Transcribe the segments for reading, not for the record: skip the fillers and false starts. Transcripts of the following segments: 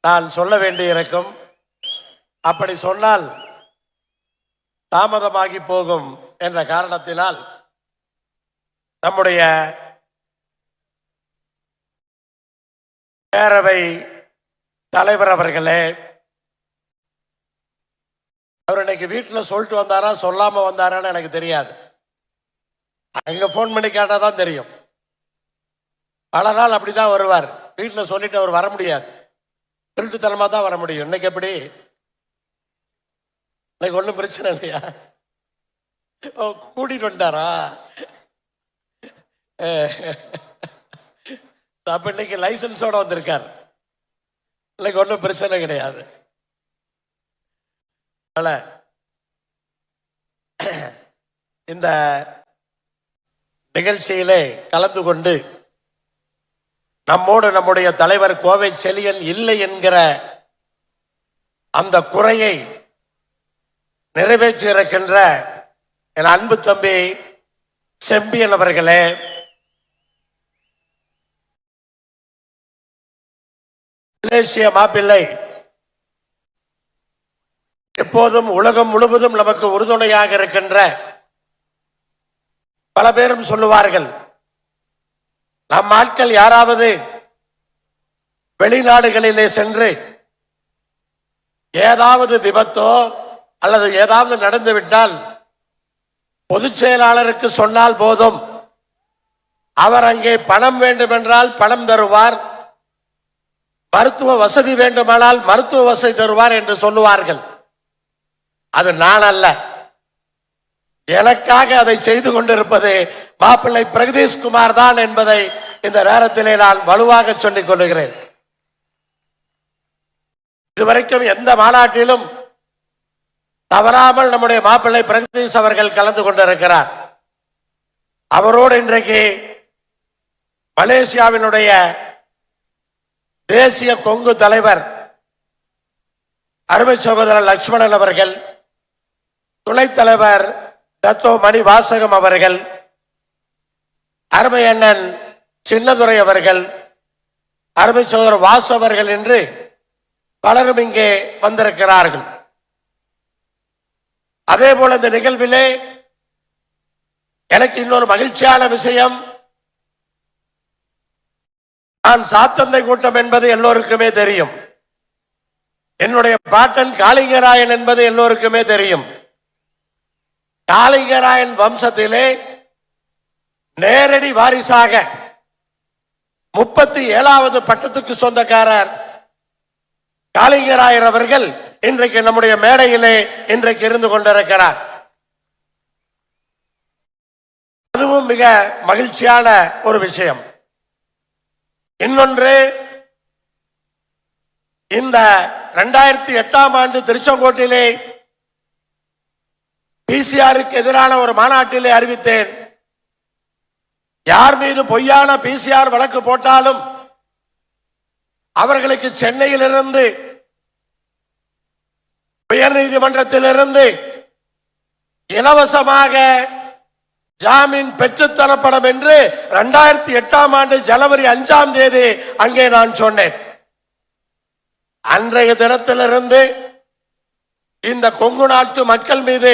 நான் சொல்ல வேண்டியிருக்கும். அப்படி சொன்னால் தாமதமாகி போகும் என்ற காரணத்தினால் நம்முடைய பேரவை தலைவர் அவர்களே, அவர் இன்னைக்கு வீட்டில் சொல்லிட்டு வந்தாரா சொல்லாம வந்தாரான்னு எனக்கு தெரியாது. அங்க போன் பண்ணி கேட்டாதான் தெரியும். பல நாள் அப்படிதான் வருவார். வீட்டில் சொல்லிட்டு அவர் வர முடியாது, திருட்டுத்தனமா தான் வர முடியும். இன்னைக்கு எப்படி? இன்னைக்கு ஒன்றும் பிரச்சனை இல்லையா? கூட்டிட்டு வந்தாரா? அப்ப இன்னைக்கு லைசன்ஸோட வந்திருக்கார். இன்னைக்கு ஒன்றும் பிரச்சனை கிடையாது. இந்த நிகழ்ச்சியிலே கலந்து கொண்டு நம்மோடு நம்முடைய தலைவர் கோவை செழியன் இல்லை என்கிற அந்த குறையை நிறைவேற்றி இருக்கின்ற என் அன்பு தம்பி செம்பியன் அவர்களே, மலேசிய மாப்பிள்ளை எப்போதும் உலகம் முழுவதும் நமக்கு உறுதுணையாக இருக்கின்ற பல பேரும் சொல்லுவார்கள், நம் ஆட்கள் யாராவது வெளிநாடுகளிலே சென்று ஏதாவது விபத்தோ அல்லது ஏதாவது நடந்துவிட்டால் பொதுச் செயலாளருக்கு சொன்னால் போதும், அவர் அங்கே பணம் வேண்டுமென்றால் பணம் தருவார், மருத்துவ வசதி வேண்டுமானால் மருத்துவ வசதி தருவார் என்று சொல்லுவார்கள். அது நான் அல்ல. எனக்காக அதை செய்து கொண்டிருப்பது மாப்பிள்ளை பிரகதீஷ்குமார் தான் என்பதை இந்த நேரத்திலே நான் வலுவாக சொல்லிக் கொள்கிறேன். இதுவரைக்கும் எந்த மாநாட்டிலும் தவறாமல் நம்முடைய மாப்பிள்ளை பிரகதீஷ் அவர்கள் கலந்து கொண்டிருக்கிறார். அவரோடு இன்றைக்கு மலேசியாவினுடைய தேசிய கொங்கு தலைவர் அருமை சகோதரர் லட்சுமணன் அவர்கள், துணைத் தலைவர் தத்தோ மணி வாசகம் அவர்கள், அருமை அண்ணன் சின்னதுரை அவர்கள், அருமை சகோதரர் வாசு அவர்கள் என்று பலரும் இங்கே வந்திருக்கிறார்கள். அதே போல இந்த நிகழ்விலே எனக்கு இன்னொரு மகிழ்ச்சியான விஷயம், நான் சாத்தந்தை கூட்டம் என்பது எல்லோருக்குமே தெரியும். என்னுடைய பாட்டன் காளிங்கராயன் என்பது எல்லோருக்குமே தெரியும். காளிங்கராயன் வம்சத்திலே நேரடி வாரிசாக 37வது பட்டத்துக்கு சொந்தக்காரர் காளிங்கராயர் அவர்கள் இன்றைக்கு நம்முடைய மேடையிலே இன்றைக்கு இருந்து கொண்டிருக்கிறார். அதுவும் மிக மகிழ்ச்சியான ஒரு விஷயம். இன்னொன்று, இந்த 2008ஆம் ஆண்டு திருச்செங்கோட்டிலே பிசிஆருக்கு எதிரான ஒரு மாநாட்டிலே அறிவித்தேன், யார் மீது பொய்யான பிசிஆர் வழக்கு போட்டாலும் அவர்களுக்கு சென்னையிலிருந்து உயர் நீதிமன்றத்திலிருந்து இலவசமாக ஜாமீன் பெற்றுத்தரப்படும் என்று 2008ஆம் ஆண்டு ஜனவரி 5ஆம் தேதி அங்கே நான் சொன்னேன். அன்றைய தினத்திலிருந்து இந்த கொங்கு நாட்டு மக்கள் மீது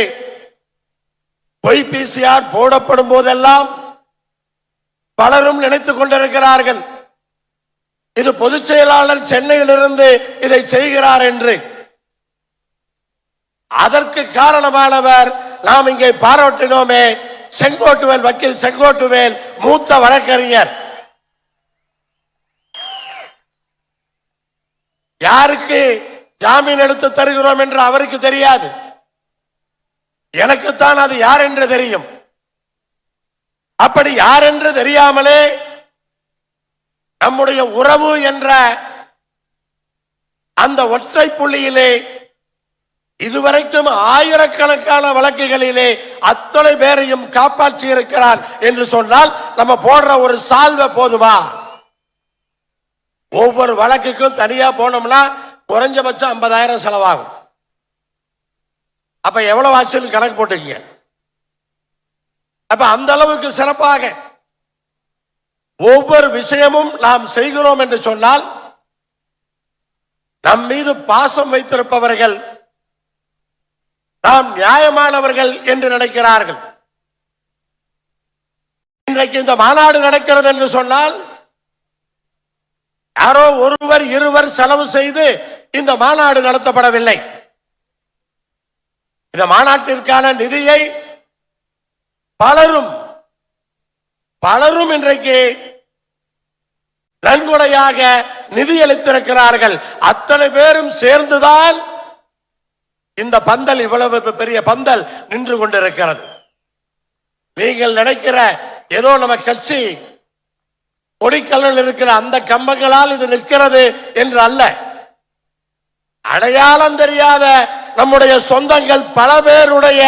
பொய் பிசிஆர் போடப்படும் போதெல்லாம் பலரும் நினைத்துக் கொண்டிருக்கிறார்கள், இது பொதுச் செயலாளர் சென்னையிலிருந்து இதை செய்கிறார் என்று. அதற்கு காரணமானவர் நாம் இங்கே பாராட்டினோமே, செங்கோட்டுவேல் வக்கீல் செங்கோட்டுவேல், மூத்த வழக்கறிஞர். யாருக்கு ஜாமீன் எடுத்து தருகிறோம் என்று அவருக்கு தெரியாது, எனக்குத்தான் அது யார் என்று தெரியும். அப்படி யார் என்று தெரியாமலே நம்முடைய உறவு என்ற அந்த ஒற்றை புள்ளியிலே இதுவரைக்கும் ஆயிரக்கணக்கான வழக்குகளிலே அத்தனை பேரையும் காப்பாற்றி இருக்கிறார் என்று சொன்னால் நம்ம போடுற ஒரு சால்வை போதுமா? ஒவ்வொரு வழக்குக்கும் தனியா போனோம்னா குறைஞ்சபட்சம் 50,000 செலவாகும். அப்ப எவ்வளவு ஆச்சுன்னு கணக்கு போட்டுக்கீங்க. அப்ப அந்த அளவுக்கு சிறப்பாக ஒவ்வொரு விஷயமும் நாம் செய்கிறோம் என்று சொன்னால் நம் மீது பாசம் வைத்திருப்பவர்கள் நாம் நியாயமானவர்கள் என்று நினைக்கிறார்கள். இன்றைக்கு இந்த மாநாடு நடக்கிறது என்று சொன்னால் யாரோ ஒருவர் இருவர் செலவு செய்து இந்த மாநாடு நடத்தப்படவில்லை. இந்த மாநாட்டிற்கான நிதியை பலரும் இன்றைக்கு நன்கொடையாக நிதியளித்திருக்கிறார்கள். அத்தனை பேரும் சேர்ந்துதான் இந்த பந்தல், இவ்வளவு பெரிய பந்தல் நின்று கொண்டிருக்கிறது. நீங்கள் நினைக்கிற ஏதோ நம்ம கட்சி கொடிக்கல்லில் இருக்கிற அந்த கம்பங்களால் இது நிற்கிறது என்று அல்ல. அடையாளம் தெரியாத நம்முடைய சொந்தங்கள் பல பேருடைய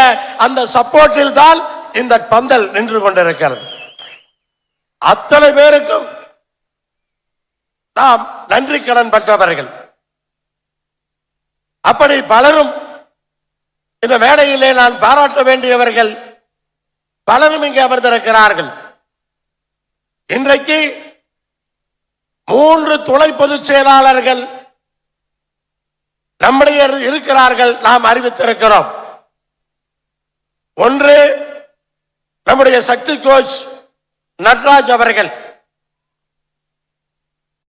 அந்த சப்போர்ட்டில் தான் இந்த பந்தல் நின்று கொண்டிருக்கிறது. அத்தனை பேருக்கும் நாம் நன்றி கடன் பெற்றவர்கள். அப்படி பலரும் இந்த மேடையிலே நான் பாராட்ட வேண்டியவர்கள் பலரும் இங்கே அமர்ந்திருக்கிறார்கள். இன்றைக்கு 3 துணை பொதுச் செயலாளர்கள் நம்முடைய இருக்கிறார்கள், நாம் அறிவித்திருக்கிறோம். ஒன்று நம்முடைய சக்தி கோச் நட்ராஜ் அவர்கள்,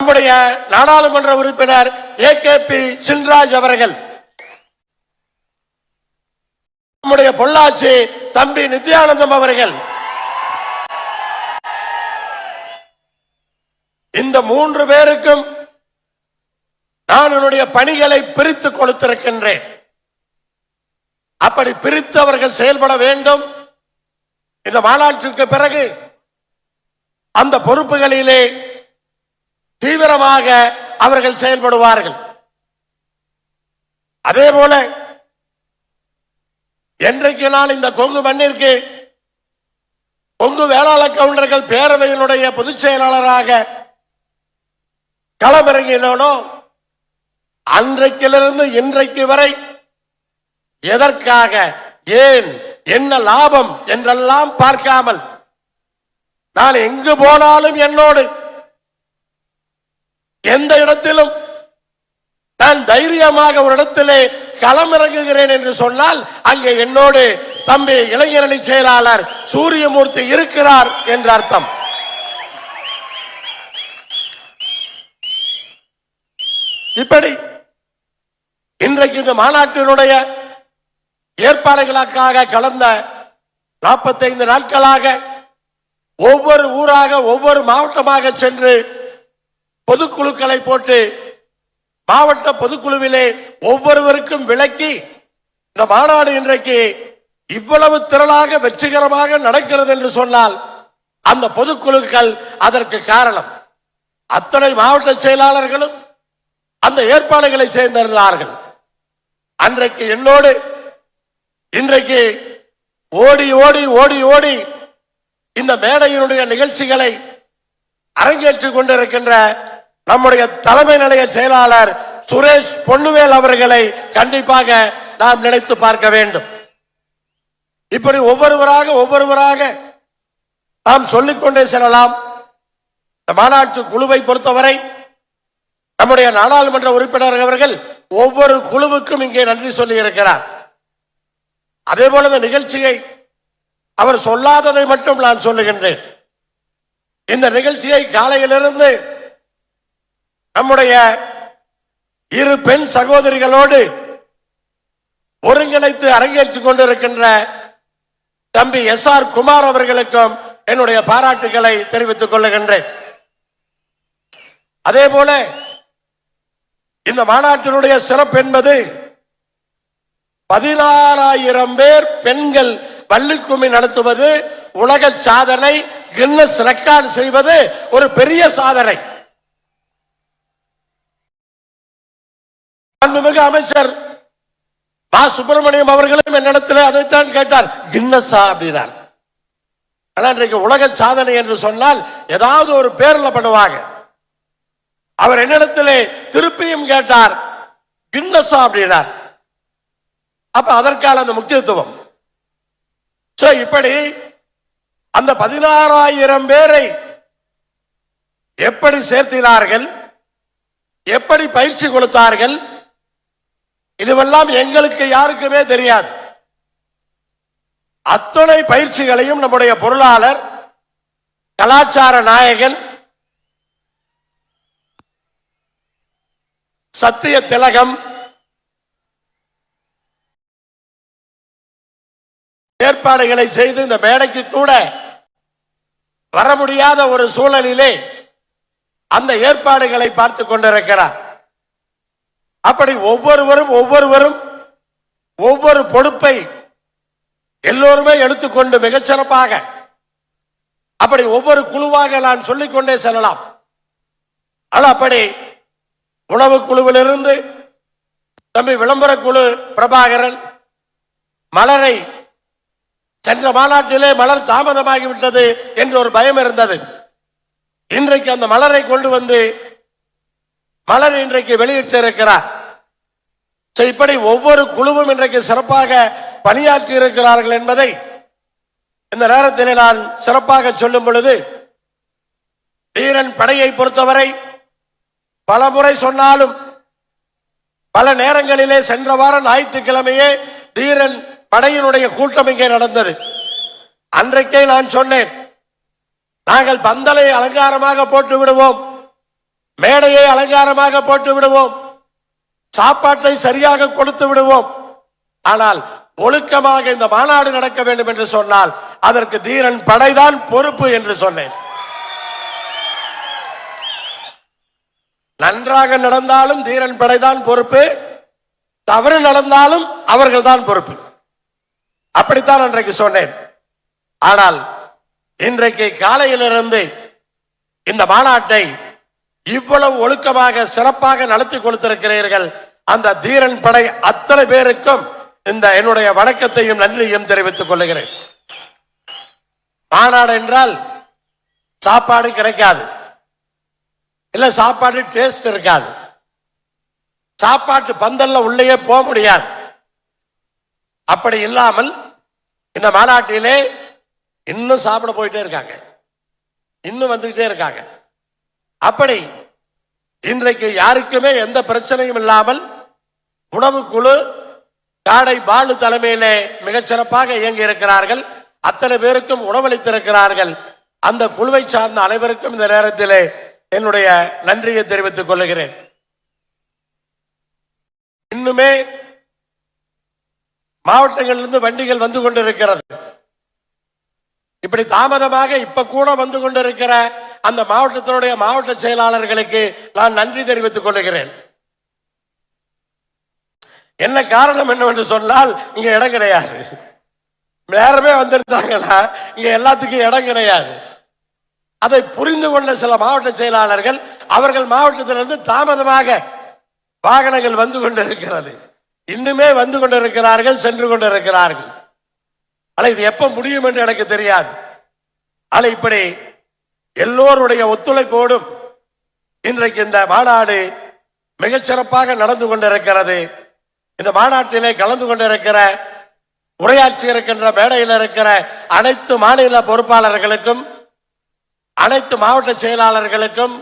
நம்முடைய நாடாளுமன்ற உறுப்பினர் AKP சின்ராஜ் அவர்கள், நம்முடைய பொள்ளாச்சி தம்பி நித்யானந்தம் அவர்கள். இந்த 3 பேருக்கும் நான் என்னுடைய பணிகளை பிரித்து கொடுத்திருக்கின்றேன். அப்படி பிரித்து அவர்கள் செயல்பட வேண்டும். இந்த மாநாட்டிற்கு பிறகு அந்த பொறுப்புகளிலே தீவிரமாக அவர்கள் செயல்படுவார்கள். அதே போல என்றைக்கு நான் இந்த கொங்கு மண்ணிற்கு கொங்கு வேளாளர் கவுண்டர்கள் பேரவையினுடைய பொதுச் செயலாளராக களமிறங்கினோ அன்றைக்கிலிருந்து இன்றைக்கு வரை எதற்காக, ஏன், என்ன லாபம் என்றெல்லாம் பார்க்காமல் நான் எங்கு போனாலும் என்னோடு எந்த இடத்திலும் நான் தைரியமாக ஒரு இடத்திலே களமிறங்குகிறேன் என்று சொன்னால் அங்கே என்னோடு தம்பி இளைஞரணி செயலாளர் சூரியமூர்த்தி இருக்கிறார் என்று அர்த்தம். இப்படி இன்றைக்கு இந்த மாநாட்டினுடைய ஏற்பாடுகளுக்காக கடந்த 45 நாட்களாக ஒவ்வொரு ஊராக ஒவ்வொரு மாவட்டமாக சென்று பொதுக்குழுக்களை போட்டு மாவட்ட பொதுக்குழுவிலே ஒவ்வொருவருக்கும் விளக்கி இந்த மாநாடு இன்றைக்கு இவ்வளவு திரளாக வெற்றிகரமாக நடக்கிறது என்று சொன்னால் அந்த பொதுக்குழுக்கள் அதற்கு காரணம். அத்தனை மாவட்ட செயலாளர்களும் அந்த ஏற்பாடுகளை செய்திருந்தார்கள். அன்றைக்கு என்னோடு இன்றைக்கு ஓடி ஓடி ஓடி ஓடி இந்த மேடையினுடைய நிகழ்ச்சிகளை அரங்கேற்றிக் கொண்டிருக்கின்ற நம்முடைய தலைமை நிலைய செயலாளர் சுரேஷ் பொன்னுவேல் அவர்களை கண்டிப்பாக நாம் நினைத்து பார்க்க வேண்டும். இப்படி ஒவ்வொருவராக நாம் சொல்லிக்கொண்டே செல்லலாம். மாநாட்டு குழுவை பொறுத்தவரை நம்முடைய நாடாளுமன்ற உறுப்பினர் அவர்கள் ஒவ்வொரு குழுவுக்கும் இங்கே நன்றி சொல்லி இருக்கிறார். அதே போல இந்த நிகழ்ச்சியை அவர் சொல்லாததை மட்டும் நான் சொல்லுகின்றேன். இந்த நிகழ்ச்சியை காலையிலிருந்து நம்முடைய 2 பெண் சகோதரிகளோடு ஒருங்கிணைத்து அரங்கேற்றிக் கொண்டிருக்கின்ற தம்பி SR குமார் அவர்களுக்கும் என்னுடைய பாராட்டுகளை தெரிவித்துக் கொள்ளுகின்றேன். அதே போல இந்த மாநாட்டினுடைய சிறப்பு என்பது 16,000 பேர் பெண்கள் வள்ளிக்கும்மி நடத்துவது உலக சாதனை, கின்னஸ் ரெக்கார்டு செய்வது ஒரு பெரிய சாதனை. மாண்புமிகு அமைச்சர் மா சுப்பிரமணியம் அவர்களும் என்னிடத்தில் அதைத்தான் கேட்டார், கின்னஸா அப்படின்னார். ஆனால் இன்றைக்கு உலக சாதனை என்று சொன்னால் ஏதாவது ஒரு பேர்ல பண்ணுவாங்க. அவர் என்னிடத்திலே திருப்பியும் கேட்டார், கின்னஸா அப்படின்னார். அப்ப அதற்கான அந்த முக்கியத்துவம். இப்படி அந்த 16,000 பேரை எப்படி சேர்த்தினார்கள், எப்படி பயிற்சி கொடுத்தார்கள், இதுவெல்லாம் எங்களுக்கு யாருக்குமே தெரியாது. அத்தனை பயிற்சிகளையும் நம்முடைய பொருளாளர், கலாச்சார நாயகன், சத்திய திலகம் ஏற்பாடுகளை செய்து இந்த மேடைக்கு கூட வர முடியாத ஒரு சூழலிலே அந்த ஏற்பாடுகளை பார்த்து கொண்டிருக்கிறார். அப்படி ஒவ்வொருவரும் ஒவ்வொரு பொறுப்பை எல்லோருமே எடுத்துக்கொண்டு மிகச்சிறப்பாக அப்படி ஒவ்வொரு குழுவாக நான் சொல்லிக்கொண்டே செல்லலாம். அப்படி உணவு குழுவிலிருந்து தம்பி விளம்பர குழு பிரபாகரன், மலரை சென்ற மாநாட்டிலே மலர் தாமதமாகிவிட்டது என்று ஒரு பயம் இருந்தது. இன்றைக்கு அந்த மலரை கொண்டு வந்து மலர் இன்றைக்கு வெளியிட்டிருக்கிறார். இப்படி ஒவ்வொரு குழுவும் இன்றைக்கு சிறப்பாக பணியாற்றி இருக்கிறார்கள் என்பதை இந்த நேரத்தில் நான் சிறப்பாக சொல்லும் பொழுது, வீரன் படையை பொறுத்தவரை பல முறை சொன்னாலும் பல நேரங்களிலே சென்ற வாரம் ஞாயிற்றுக்கிழமையே தீரன் படையினுடைய கூட்டம் இங்கே நடந்தது. அன்றைக்கே நான் சொன்னேன், நாங்கள் பந்தலை அலங்காரமாக போட்டு விடுவோம், மேடையை அலங்காரமாக போட்டு விடுவோம், சாப்பாட்டை சரியாக கொடுத்து விடுவோம், ஆனால் ஒழுக்கமாக இந்த மாநாடு நடக்க வேண்டும் என்று சொன்னால் அதற்கு தீரன் படைதான் பொறுப்பு என்று சொன்னேன். நன்றாக நடந்தாலும் தீரன் படைதான் பொறுப்பு, தவறு நடந்தாலும் அவர்கள் தான் பொறுப்பு. அப்படித்தான் அன்றைக்கு சொன்னேன். ஆனால் இன்றைக்கு காலையிலிருந்து இந்த மாநாட்டை இவ்வளவு ஒழுக்கமாக சிறப்பாக நடத்தி கொடுத்திருக்கிறீர்கள். அந்த தீரன் படை அத்தனை பேருக்கும் இந்த என்னுடைய வணக்கத்தையும் நன்றியும் தெரிவித்துக் கொள்கிறேன். மாநாடு என்றால் சாப்பாடு கிடைக்காது, இல்ல சாப்பாடு டேஸ்ட் இருக்காது, சாப்பாட்டு பந்தல்ல உள்ளே போக முடியாது. அப்படி இல்லாமல் இந்த மாநாட்டிலே இன்னும் சாப்பிட போயிட்டே இருக்காங்க, இன்னும் வந்துகிட்டே இருக்காங்க. அப்படி இன்றைக்கு யாருக்குமே எந்த பிரச்சனையும் இல்லாமல் உணவு குழு காடை பாலு தலைமையிலே மிகச்சிறப்பாக இயங்கி இருக்கிறார்கள். அத்தனை பேருக்கும் உணவளித்திருக்கிறார்கள். அந்த குழுவை சார்ந்த அனைவருக்கும் இந்த நேரத்திலே என்னுடைய நன்றியை தெரிவித்துக் கொள்கிறேன். இன்னுமே மாவட்டங்களிலிருந்து வண்டிகள் வந்து கொண்டிருக்கிறது. இப்படி தாமதமாக இப்ப கூட வந்து கொண்டிருக்கிற அந்த மாவட்டத்தினுடைய மாவட்ட செயலாளர்களுக்கு நான் நன்றி தெரிவித்துக் கொள்கிறேன். என்ன காரணம் என்னவென்று சொன்னால், இங்க இடம் கிடையாது. நேரமே வந்திருந்தாங்கன்னா இங்க எல்லாத்துக்கும் இடம் கிடையாது. அதை புரிந்து கொண்ட சில மாவட்ட செயலாளர்கள் அவர்கள் மாவட்டத்திலிருந்து தாமதமாக வாகனங்கள் வந்து கொண்டிருக்கிறது, இன்னுமே வந்து கொண்டிருக்கிறார்கள், சென்று கொண்டிருக்கிறார்கள். ஆனால் இது எப்ப முடியும் என்று எனக்கு தெரியாது. ஆனால் இப்படி எல்லோருடைய ஒத்துழைப்போடும் இன்றைக்கு இந்த மாநாடு மிகச்சிறப்பாக நடந்து கொண்டிருக்கிறது. இந்த மாநாட்டிலே கலந்து கொண்டிருக்கிற உரையாற்றி இருக்கின்ற மேடையில் இருக்கிற அனைத்து மாநில பொறுப்பாளர்களுக்கும், அனைத்து மாவட்ட செயலாளர்களுக்கும்,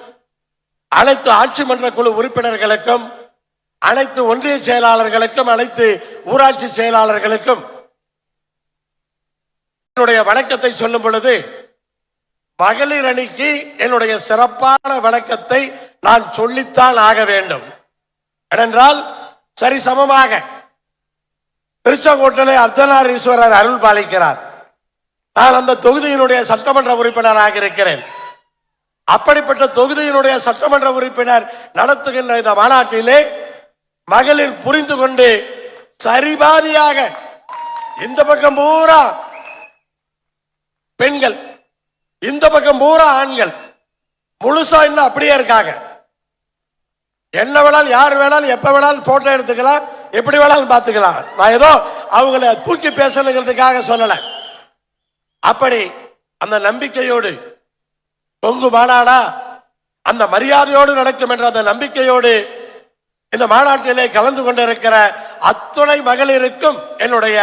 அனைத்து ஆட்சி மன்ற குழு உறுப்பினர்களுக்கும், அனைத்து ஒன்றிய செயலாளர்களுக்கும், அனைத்து ஊராட்சி செயலாளர்களுக்கும் என்னுடைய வணக்கத்தை சொல்லும் பொழுது, மகளிர் அணிக்கு என்னுடைய சிறப்பான வணக்கத்தை நான் சொல்லித்தான் ஆக வேண்டும். ஏனென்றால் சரிசமமாக திருச்செங்கோட்டிலே அர்த்தநாரீஸ்வரர் அருள் பாலிக்கிறார். நான் அந்த தொகுதியினுடைய சட்டமன்ற உறுப்பினராக இருக்கிறேன். அப்படிப்பட்ட தொகுதியினுடைய சட்டமன்ற உறுப்பினர் நடத்துகின்ற இந்த மாநாட்டிலே மகளிர் புரிந்து கொண்டு சரிபாதியாக இந்த பக்கம் பூரா பெண்கள், இந்த பக்கம் பூரா ஆண்கள், முழுசா இன்னும் அப்படியே இருக்காங்க. என்ன வேணாலும் யார் வேணாலும் எப்ப வேணாலும் போட்டோ எடுத்துக்கலாம், எப்படி வேணாலும் பார்த்துக்கலாம். நான் ஏதோ அவங்களை தூக்கி பேசணுங்கிறதுக்காக சொல்லல. அப்படி அந்த நம்பிக்கையோடு கொங்கு மாநாடா அந்த மரியாதையோடு நடக்கும் என்ற அந்த நம்பிக்கையோடு இந்த மாநாட்டிலே கலந்து கொண்டிருக்கிற அத்துணை மகளிருக்கும் என்னுடைய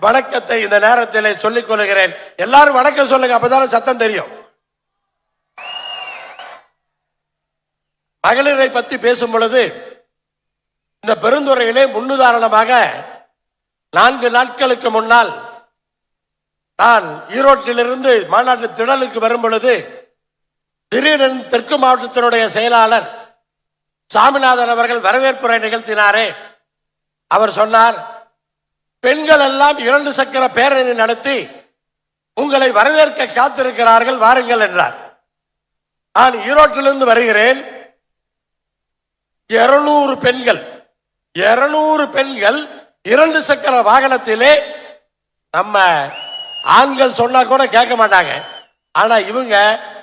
வணக்கத்தை இந்த நேரத்திலே சொல்லிக் கொள்கிறேன். எல்லாரும் வணக்கம் சொல்லுங்க, அப்பதான சத்தம் தெரியும். மகளிரை பற்றி பேசும் பொழுது இந்த பெருந்துறையிலே முன்னுதாரணமாக 4 நாட்களுக்கு முன்னால் நான் ஈரோட்டிலிருந்து மாநாட்டு திடலுக்கு வரும் பொழுது திடீரென தெற்கு மாவட்டத்தினுடைய செயலாளர் சாமிநாதன் அவர்கள் வரவேற்புரை நிகழ்த்தினாரே. அவர் சொன்னார், பெண்கள் எல்லாம் 2 சக்கர பேரணி நடத்தி உங்களை வரவேற்க காத்திருக்கிறார்கள், வாருங்கள் என்றார். நான் ஈரோட்டிலிருந்து வருகிறேன். 200 பெண்கள் 2 சக்கர வாகனத்திலே. நம்ம ஆண்கள் சொன்னா கூட கேட்க மாட்டாங்க. ஆனா இவங்க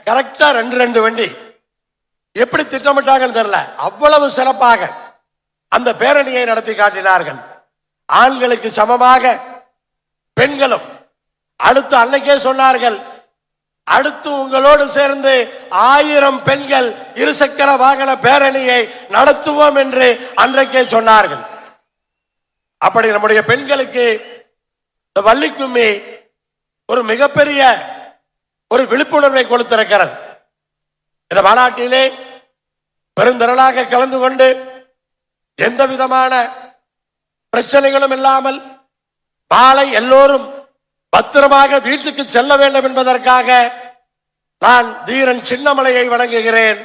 கரெக்டா 2 வண்டி. எப்படி திட்டமிட்டாங்கன்னு தெரியல, அவ்வளவு சிறப்பாக அந்த பேரணியை நடத்தி காட்டினார்கள். ஆண்களுக்கு சமமாக பெண்களும். அடுத்து அன்னைக்கே சொன்னார்கள், அடுத்து உங்களோடு சேர்ந்து 1000 பெண்கள் 2 சக்கர வாகன பேரணியை நடத்துவோம் என்று அன்றைக்கே சொன்னார்கள். அப்படி நம்முடைய பெண்களுக்கு இந்த வள்ளிக்கும்மி ஒரு மிகப்பெரிய ஒரு விழிப்புணர்வை கொடுத்திருக்கிறது. இந்த மாநாட்டிலே பெருந்திரளாக கலந்து கொண்டு எந்த விதமான பிரச்சனைகளும் இல்லாமல் மாலை எல்லோரும் பத்திரமாக வீட்டுக்கு செல்ல வேண்டும் என்பதற்காக நான் தீரன் சின்னமலையை வணங்குகிறேன்,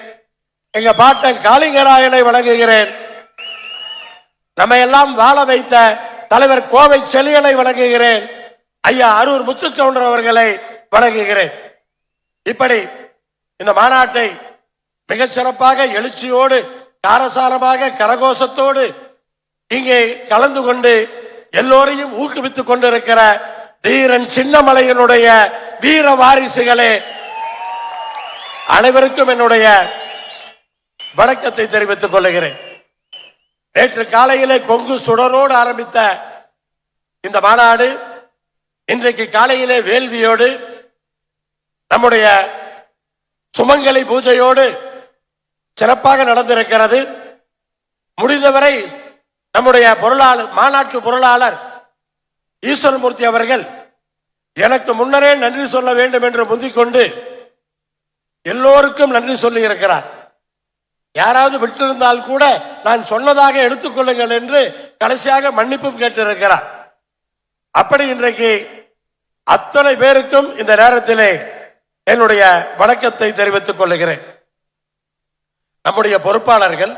எங்க பாட்டன் காளிங்கராயனை வணங்குகிறேன், நம்ம எல்லாம் வாழ வைத்த தலைவர் கோவை செழியனை வணங்குகிறேன், ஐயா அரூர் முத்துக்கவுண்டர் அவர்களை வணங்குகிறேன். இப்படி இந்த மாநாட்டை மிகச் சிறப்பாக எழுச்சியோடு காரசாரமாக கரகோஷத்தோடு இங்கே கலந்து கொண்டு எல்லோரையும் ஊக்குவித்துக் கொண்டிருக்கிற தீரன் சின்னமலையினுடைய வீர வாரிசுகளே, அனைவருக்கும் என்னுடைய வணக்கத்தை தெரிவித்துக் கொள்கிறேன். நேற்று காலையிலே கொங்கு சுடரோடு ஆரம்பித்த இந்த மாநாடு இன்றைக்கு காலையிலே வேள்வியோடு நம்முடைய சுமங்கலி பூஜையோடு சிறப்பாக நடந்திருக்கிறது. முடிந்தவரை நம்முடைய மாநாட்டு பொருளாளர் ஈஸ்வரமூர்த்தி அவர்கள் எனக்கு முன்னரே நன்றி சொல்ல வேண்டும் என்று முந்திக்கொண்டு எல்லோருக்கும் நன்றி சொல்லி இருக்கிறார். யாராவது விட்டிருந்தால் கூட நான் சொன்னதாக எடுத்துக்கொள்ளுங்கள் என்று கடைசியாக மன்னிப்பும் கேட்டிருக்கிறார். அப்படி இன்றைக்கு அத்தனை பேருக்கும் இந்த நேரத்திலே என்னுடைய வணக்கத்தை தெரிவித்துக் கொள்ளுகிறேன். நம்முடைய பொறுப்பாளர்கள்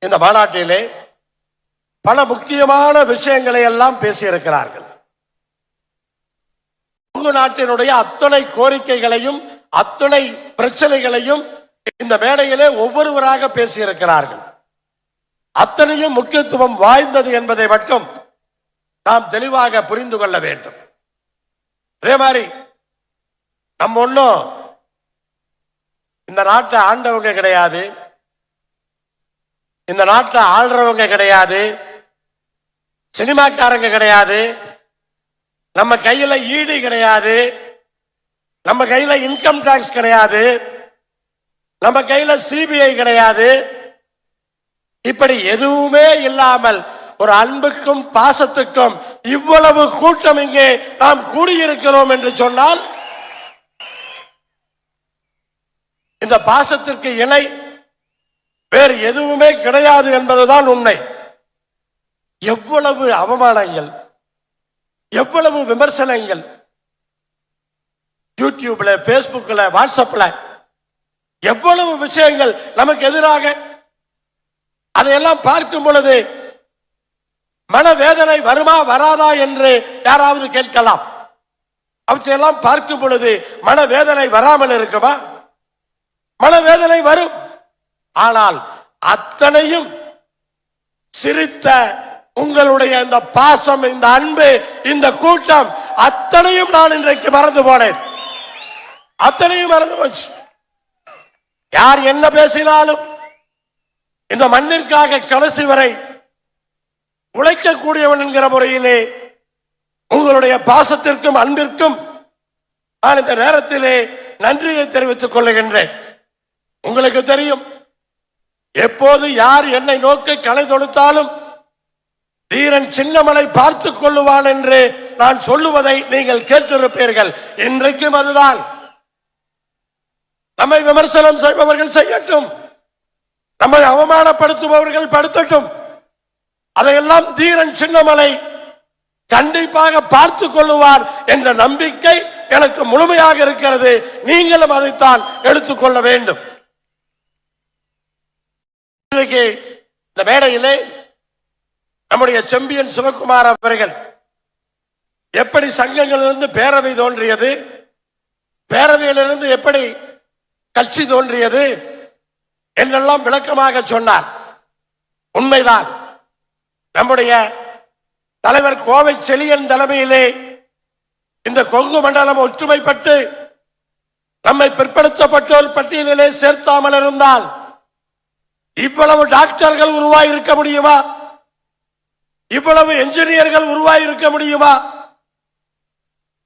இந்த மாநாட்டிலே பல முக்கியமான விஷயங்களை எல்லாம் பேசியிருக்கிறார்கள். கொங்கு நாட்டினுடைய அத்தனை கோரிக்கைகளையும் அத்தனை பிரச்சனைகளையும் இந்த மேடையிலே ஒவ்வொருவராக பேசியிருக்கிறார்கள். அத்தனையும் முக்கியத்துவம் வாய்ந்தது என்பதை மட்டும் நாம் தெளிவாக புரிந்து கொள்ள வேண்டும். அதே மாதிரி நம்ம ஒன்றும் இந்த நாட்டை ஆண்டவங்க கிடையாது, இந்த நாட்டை ஆள்றவங்க கிடையாது, சினிமாக்காரங்க கிடையாது, நம்ம கையில ஈடு கிடையாது, நம்ம கையில இன்கம் டாக்ஸ் கிடையாது, நம்ம கையில சிபிஐ கிடையாது. இப்படி எதுவுமே இல்லாமல் ஒரு அன்புக்கும் பாசத்துக்கும் இவ்வளவு கூட்டம் இங்கே நாம் கூடியிருக்கிறோம் என்று சொன்னால் இந்த பாசத்திற்கு இணை வேறு எதுவுமே கிடையாது என்பதுதான் உண்மை. எவ்வளவு அவமானங்கள், எவ்வளவு விமர்சனங்கள் யூடியூப்ல, பேஸ்புக்ல, வாட்ஸ்அப்ல எவ்வளவு விஷயங்கள் நமக்கு எதிராக. அதையெல்லாம் பார்க்கும் பொழுது மனவேதனை வருமா வராதா என்று யாராவது கேட்கலாம். அவற்றையெல்லாம் பார்க்கும் பொழுது மனவேதனை வராமல் இருக்குமா? மனவேதனை வரும். ஆனால் அத்தனையும் சிரித்த உங்களுடைய இந்த பாசம், இந்த அன்பு, இந்த கூட்டம் அத்தனையும் நான் இன்றைக்கு மறந்து போனேன். அத்தனையும் மறந்து போச்சு. யார் என்ன பேசினாலும் இந்த மண்ணிற்காக கடைசி வரை உழைக்கக்கூடியவன் என்கிற முறையிலே உங்களுடைய பாசத்திற்கும் அன்பிற்கும் நான் இந்த நேரத்திலே நன்றியை தெரிவித்துக் கொள்ளுகின்றேன். உங்களுக்கு தெரியும், எப்போது யார் என்னை நோக்கி களை தொடுத்தாலும் தீரன் சின்னமலை பார்த்துக் கொள்ளுவான் என்று நான் சொல்லுவதை நீங்கள் கேட்டிருப்பீர்கள். இன்றைக்கும் அதுதான். நம்மை விமர்சனம் செய்பவர்கள் செய்யட்டும், நம்மை அவமானப்படுத்துபவர்கள் படுத்தட்டும். அதையெல்லாம் தீரன் சின்னமலை கண்டிப்பாக பார்த்துக் கொள்ளுவார் என்ற நம்பிக்கை எனக்கு முழுமையாக இருக்கிறது. நீங்களும் அதைத்தான் எடுத்துக்கொள்ள வேண்டும். இன்றைக்கு இந்த மேடையிலே நம்முடைய செம்பியன் சிவகுமார் அவர்கள் எப்படி சங்கங்களிலிருந்து பேரவை தோன்றியது, பேரவையிலிருந்து எப்படி கட்சி தோன்றியது என்றெல்லாம் விளக்கமாக சொன்னார். உண்மைதான். நம்முடைய தலைவர் கோவை செழியன் தலைமையிலே இந்த கொங்கு மண்டலம் ஒற்றுமைப்பட்டு நம்மை பிற்படுத்தப்பட்டோர் பட்டியலிலே சேர்த்தாமல் இருந்தால் இவ்வளவு டாக்டர்கள் உருவாயிருக்க முடியுமா? இவ்வளவு என்ஜினியர்கள் உருவாயிருக்க முடியுமா?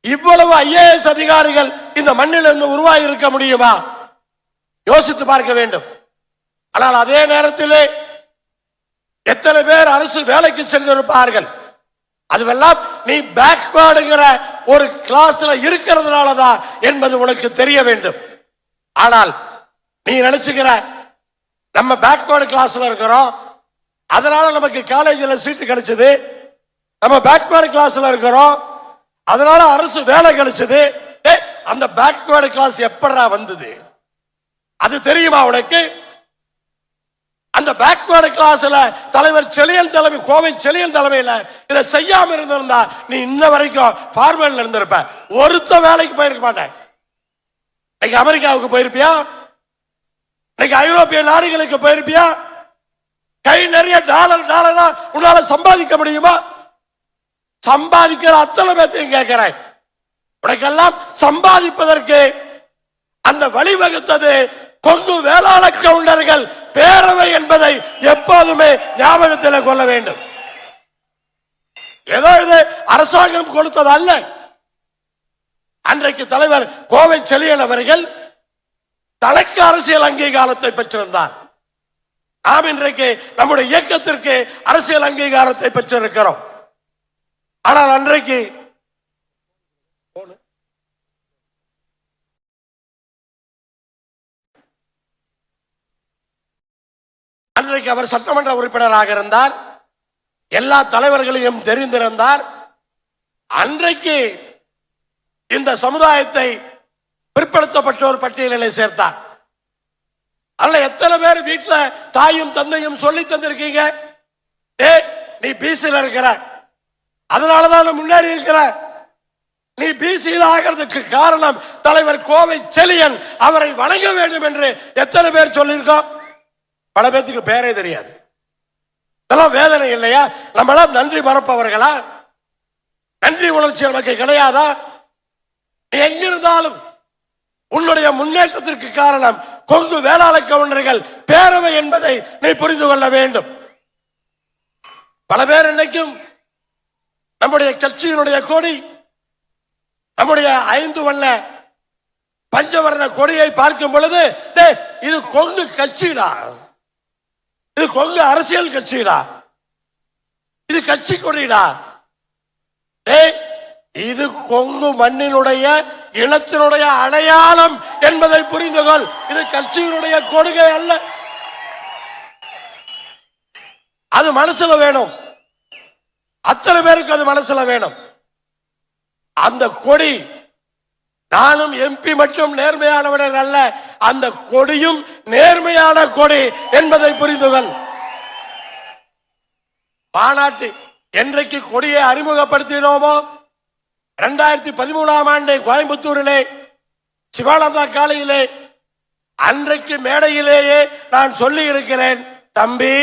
இவ்வளவு IAS அதிகாரிகள் இந்த மண்ணிலிருந்து உருவாயிருக்க முடியுமா? யோசித்து பார்க்க வேண்டும். ஆனால் அதே நேரத்திலே எத்தனை பேர் அரசு வேலைக்கு சென்றிருப்பார்கள். அதுவெல்லாம் நீ பேக்வேர்டுங்கிற ஒரு கிளாஸ்ல இருக்கிறதுனாலதான் என்பது உனக்கு தெரிய வேண்டும். ஆனால் நீ நினைச்சுக்கிற நம்ம பேக்வேர்டு கிளாஸ்ல இருக்கிறோம், அதனால நமக்கு காலேஜில் சீட்டு கிடைச்சது, நம்ம பேக்வேர்டு கிளாஸ்ல இருக்கிறோம் அதனால அரசு வேலை கிடைச்சது. அந்த பேக்வேர்டு கிளாஸ் எப்படா வந்தது? அது தெரியுமா உனக்கு? அந்த பேக்வேர்டு கிளாஸ்ல தலைவர் செழியன் தலைமை, கோவை செழியன் தலைமையில இதை செய்யாம இருந்திருந்தா நீ இன்ன வரைக்கும் ஃபார்வர்ட்ல இருந்திருப்ப. ஒருத்த வேலைக்கு போயிருக்க மாட்டேன். இன்னைக்கு அமெரிக்காவுக்கு போயிருப்பியா? இன்னைக்கு ஐரோப்பிய நாடுகளுக்கு போயிருப்பியா? கை நிறைய டாலர் உன்னால சம்பாதிக்க முடியுமா? சம்பாதிக்கிற அத்தனை பேர்த்தையும் கேட்கிறேன். உனக்கெல்லாம் சம்பாதிப்பதற்கு அந்த வழிவகுத்தது கொங்கு வேளாள கவுண்டர்கள் பேரவை என்பதை எப்போதுமே ஞாபகத்தில் கொள்ள வேண்டும். ஏதோ இது அரசாங்கம் கொடுத்தது அல்ல. அன்றைக்கு தலைவர் கோவை செழியன் அவர்கள் தனக்கு அரசியல் அங்கீகாரத்தை பெற்றிருந்தார். நாம் இன்றைக்கு நம்முடைய இயக்கத்திற்கு அரசியல் அங்கீகாரத்தை பெற்றிருக்கிறோம். ஆனால் அன்றைக்கு அவர் சட்டமன்ற உறுப்பினராக இருந்தார், எல்லா தலைவர்களையும் தெரிந்திருந்தார். அன்றைக்கு இந்த சமுதாயத்தை பிற்படுத்தப்பட்டோர் பட்டியலில் சேர்த்தார். அதுல எத்தனை பேர் வீட்டுல தாயும் தந்தையும் சொல்லி தந்திருக்கீங்க, நீ பிசியில் இருக்கிற, அதனாலதான் முன்னேறி இருக்கிற, நீ பிசியில் ஆகிறதுக்கு காரணம் தலைவர் கோவை செழியன், அவரை வணங்க வேண்டும் என்று எத்தனை பேர் சொல்லியிருக்கோம்? பல பேருக்கு பேரே தெரியாது. இதெல்லாம் வேதனை இல்லையா? நம்மளாம் நன்றி மறப்பவர்களா? நன்றி உணர்ச்சி நமக்கு கிடையாதா? நீ எங்கிருந்தாலும் உன்னுடைய முன்னேற்றத்திற்கு காரணம் கொங்கு வேளாள கவுண்டர்கள் பேரவை என்பதை நீ புரிந்து கொள்ள வேண்டும். பல பேர் இன்னைக்கும் நம்முடைய கட்சியினுடைய கொடி, நம்முடைய 5 வண்ண பஞ்சவர்ண கொடியை பார்க்கும் பொழுது இது கொங்கு கட்சிடா, இது கொங்கு அரசியல் கட்சிடா, இது கட்சி கொடிடா, இது கொங்கு மண்ணினுடைய இனத்தினுடைய அடையாளம் என்பதை புரிந்து கொள். இது கட்சியினுடைய கொள்கை அல்ல. அது மனசுல வேணும். அத்தனை பேருக்கு அது மனசுல வேணும். அந்த கொடி, நானும் எம்பி மற்றும் நேர்மையானவர்கள் அல்ல, அந்த கொடியும் நேர்மையான கொடி என்பதை புரிந்து கொள். மாநாட்டு என்றைக்கு கொடியை அறிமுகப்படுத்தினோமோ 2013ஆம் ஆண்டு கோயம்புத்தூரிலே சிவானந்தா காலையிலே அன்றைக்கு மேடையிலேயே நான் சொல்லி இருக்கிறேன், தம்பி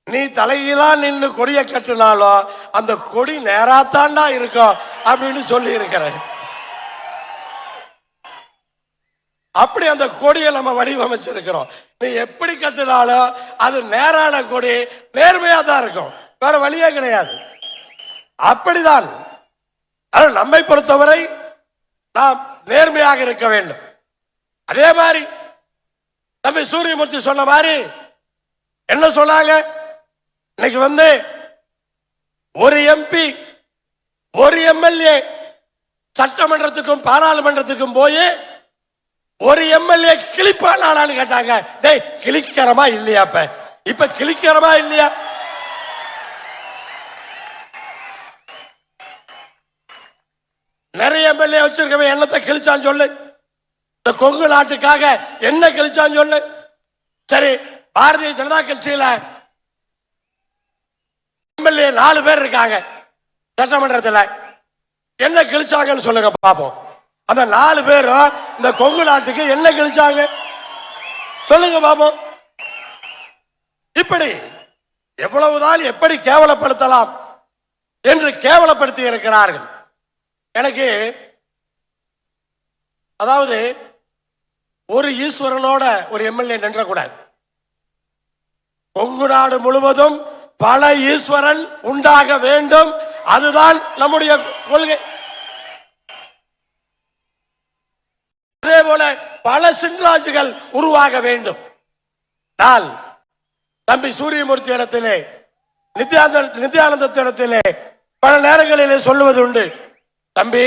நீ தலையிலா நின்று கொடியை கட்டினாலும் அந்த கொடி நேராத்தாண்டா இருக்கும் அப்படின்னு சொல்லி இருக்கிறேன். அப்படி அந்த கொடியை நம்ம வடிவமைச்சிருக்கிறோம். நீ எப்படி கட்டினாலும் அது நேரான கொடி, நேர்மையா தான் இருக்கும், வேற வழியே கிடையாது. அப்படிதான் நம்மை பொறுத்தவரை நாம் நேர்மையாக இருக்க வேண்டும். அதே மாதிரி தம்பி சூரியமூர்த்தி சொன்ன மாதிரி என்ன சொன்னாங்க, இன்னைக்கு ஒரு எம்பி ஒரு எம்எல்ஏ சட்டமன்றத்துக்கும் பாராளுமன்றத்துக்கும் போய் ஒரு எம்எல்ஏ கிளிப்பானான்னு கேட்டாங்க. டேய் கிளிக்கிறமா இல்லையா? இப்ப கிளிக்கிறமா இல்லையா? நிறைய எம்எல்ஏ வச்சிருக்கவன் என்னத்தை கிழிச்சான்னு சொல்லு. இந்த கொங்கு நாட்டுக்காக என்ன கிழிச்சான்னு சொல்லு. சரி, பாரதிய ஜனதா கட்சியில எம்எல்ஏ 4 பேர் இருக்காங்க சட்டமன்றத்தில், என்ன கிழிச்சாங்கன்னு சொல்லுங்க பாப்போம். அந்த 4 பேரும் இந்த கொங்கு நாட்டுக்கு என்ன கிழிச்சாங்க சொல்லுங்க பாப்போம். இப்படி எவ்வளவுதான் எப்படி கேவலப்படுத்தலாம் என்று கேவலப்படுத்தி இருக்கிறார்கள். எனக்கு அதாவது ஒரு ஈஸ்வரனோட ஒரு எம்எல்ஏ நின்றக்கூடாது. கொங்கு நாடு முழுவதும் பல ஈஸ்வரன் உண்டாக வேண்டும், அதுதான் நம்முடைய கொள்கை. அதே போல பல சின்ராஜுகள் உருவாக வேண்டும். நான் தம்பி சூரியமூர்த்தி இடத்திலே, நித்யானந்த இடத்திலே பல நேரங்களிலே சொல்லுவது உண்டு. தம்பி,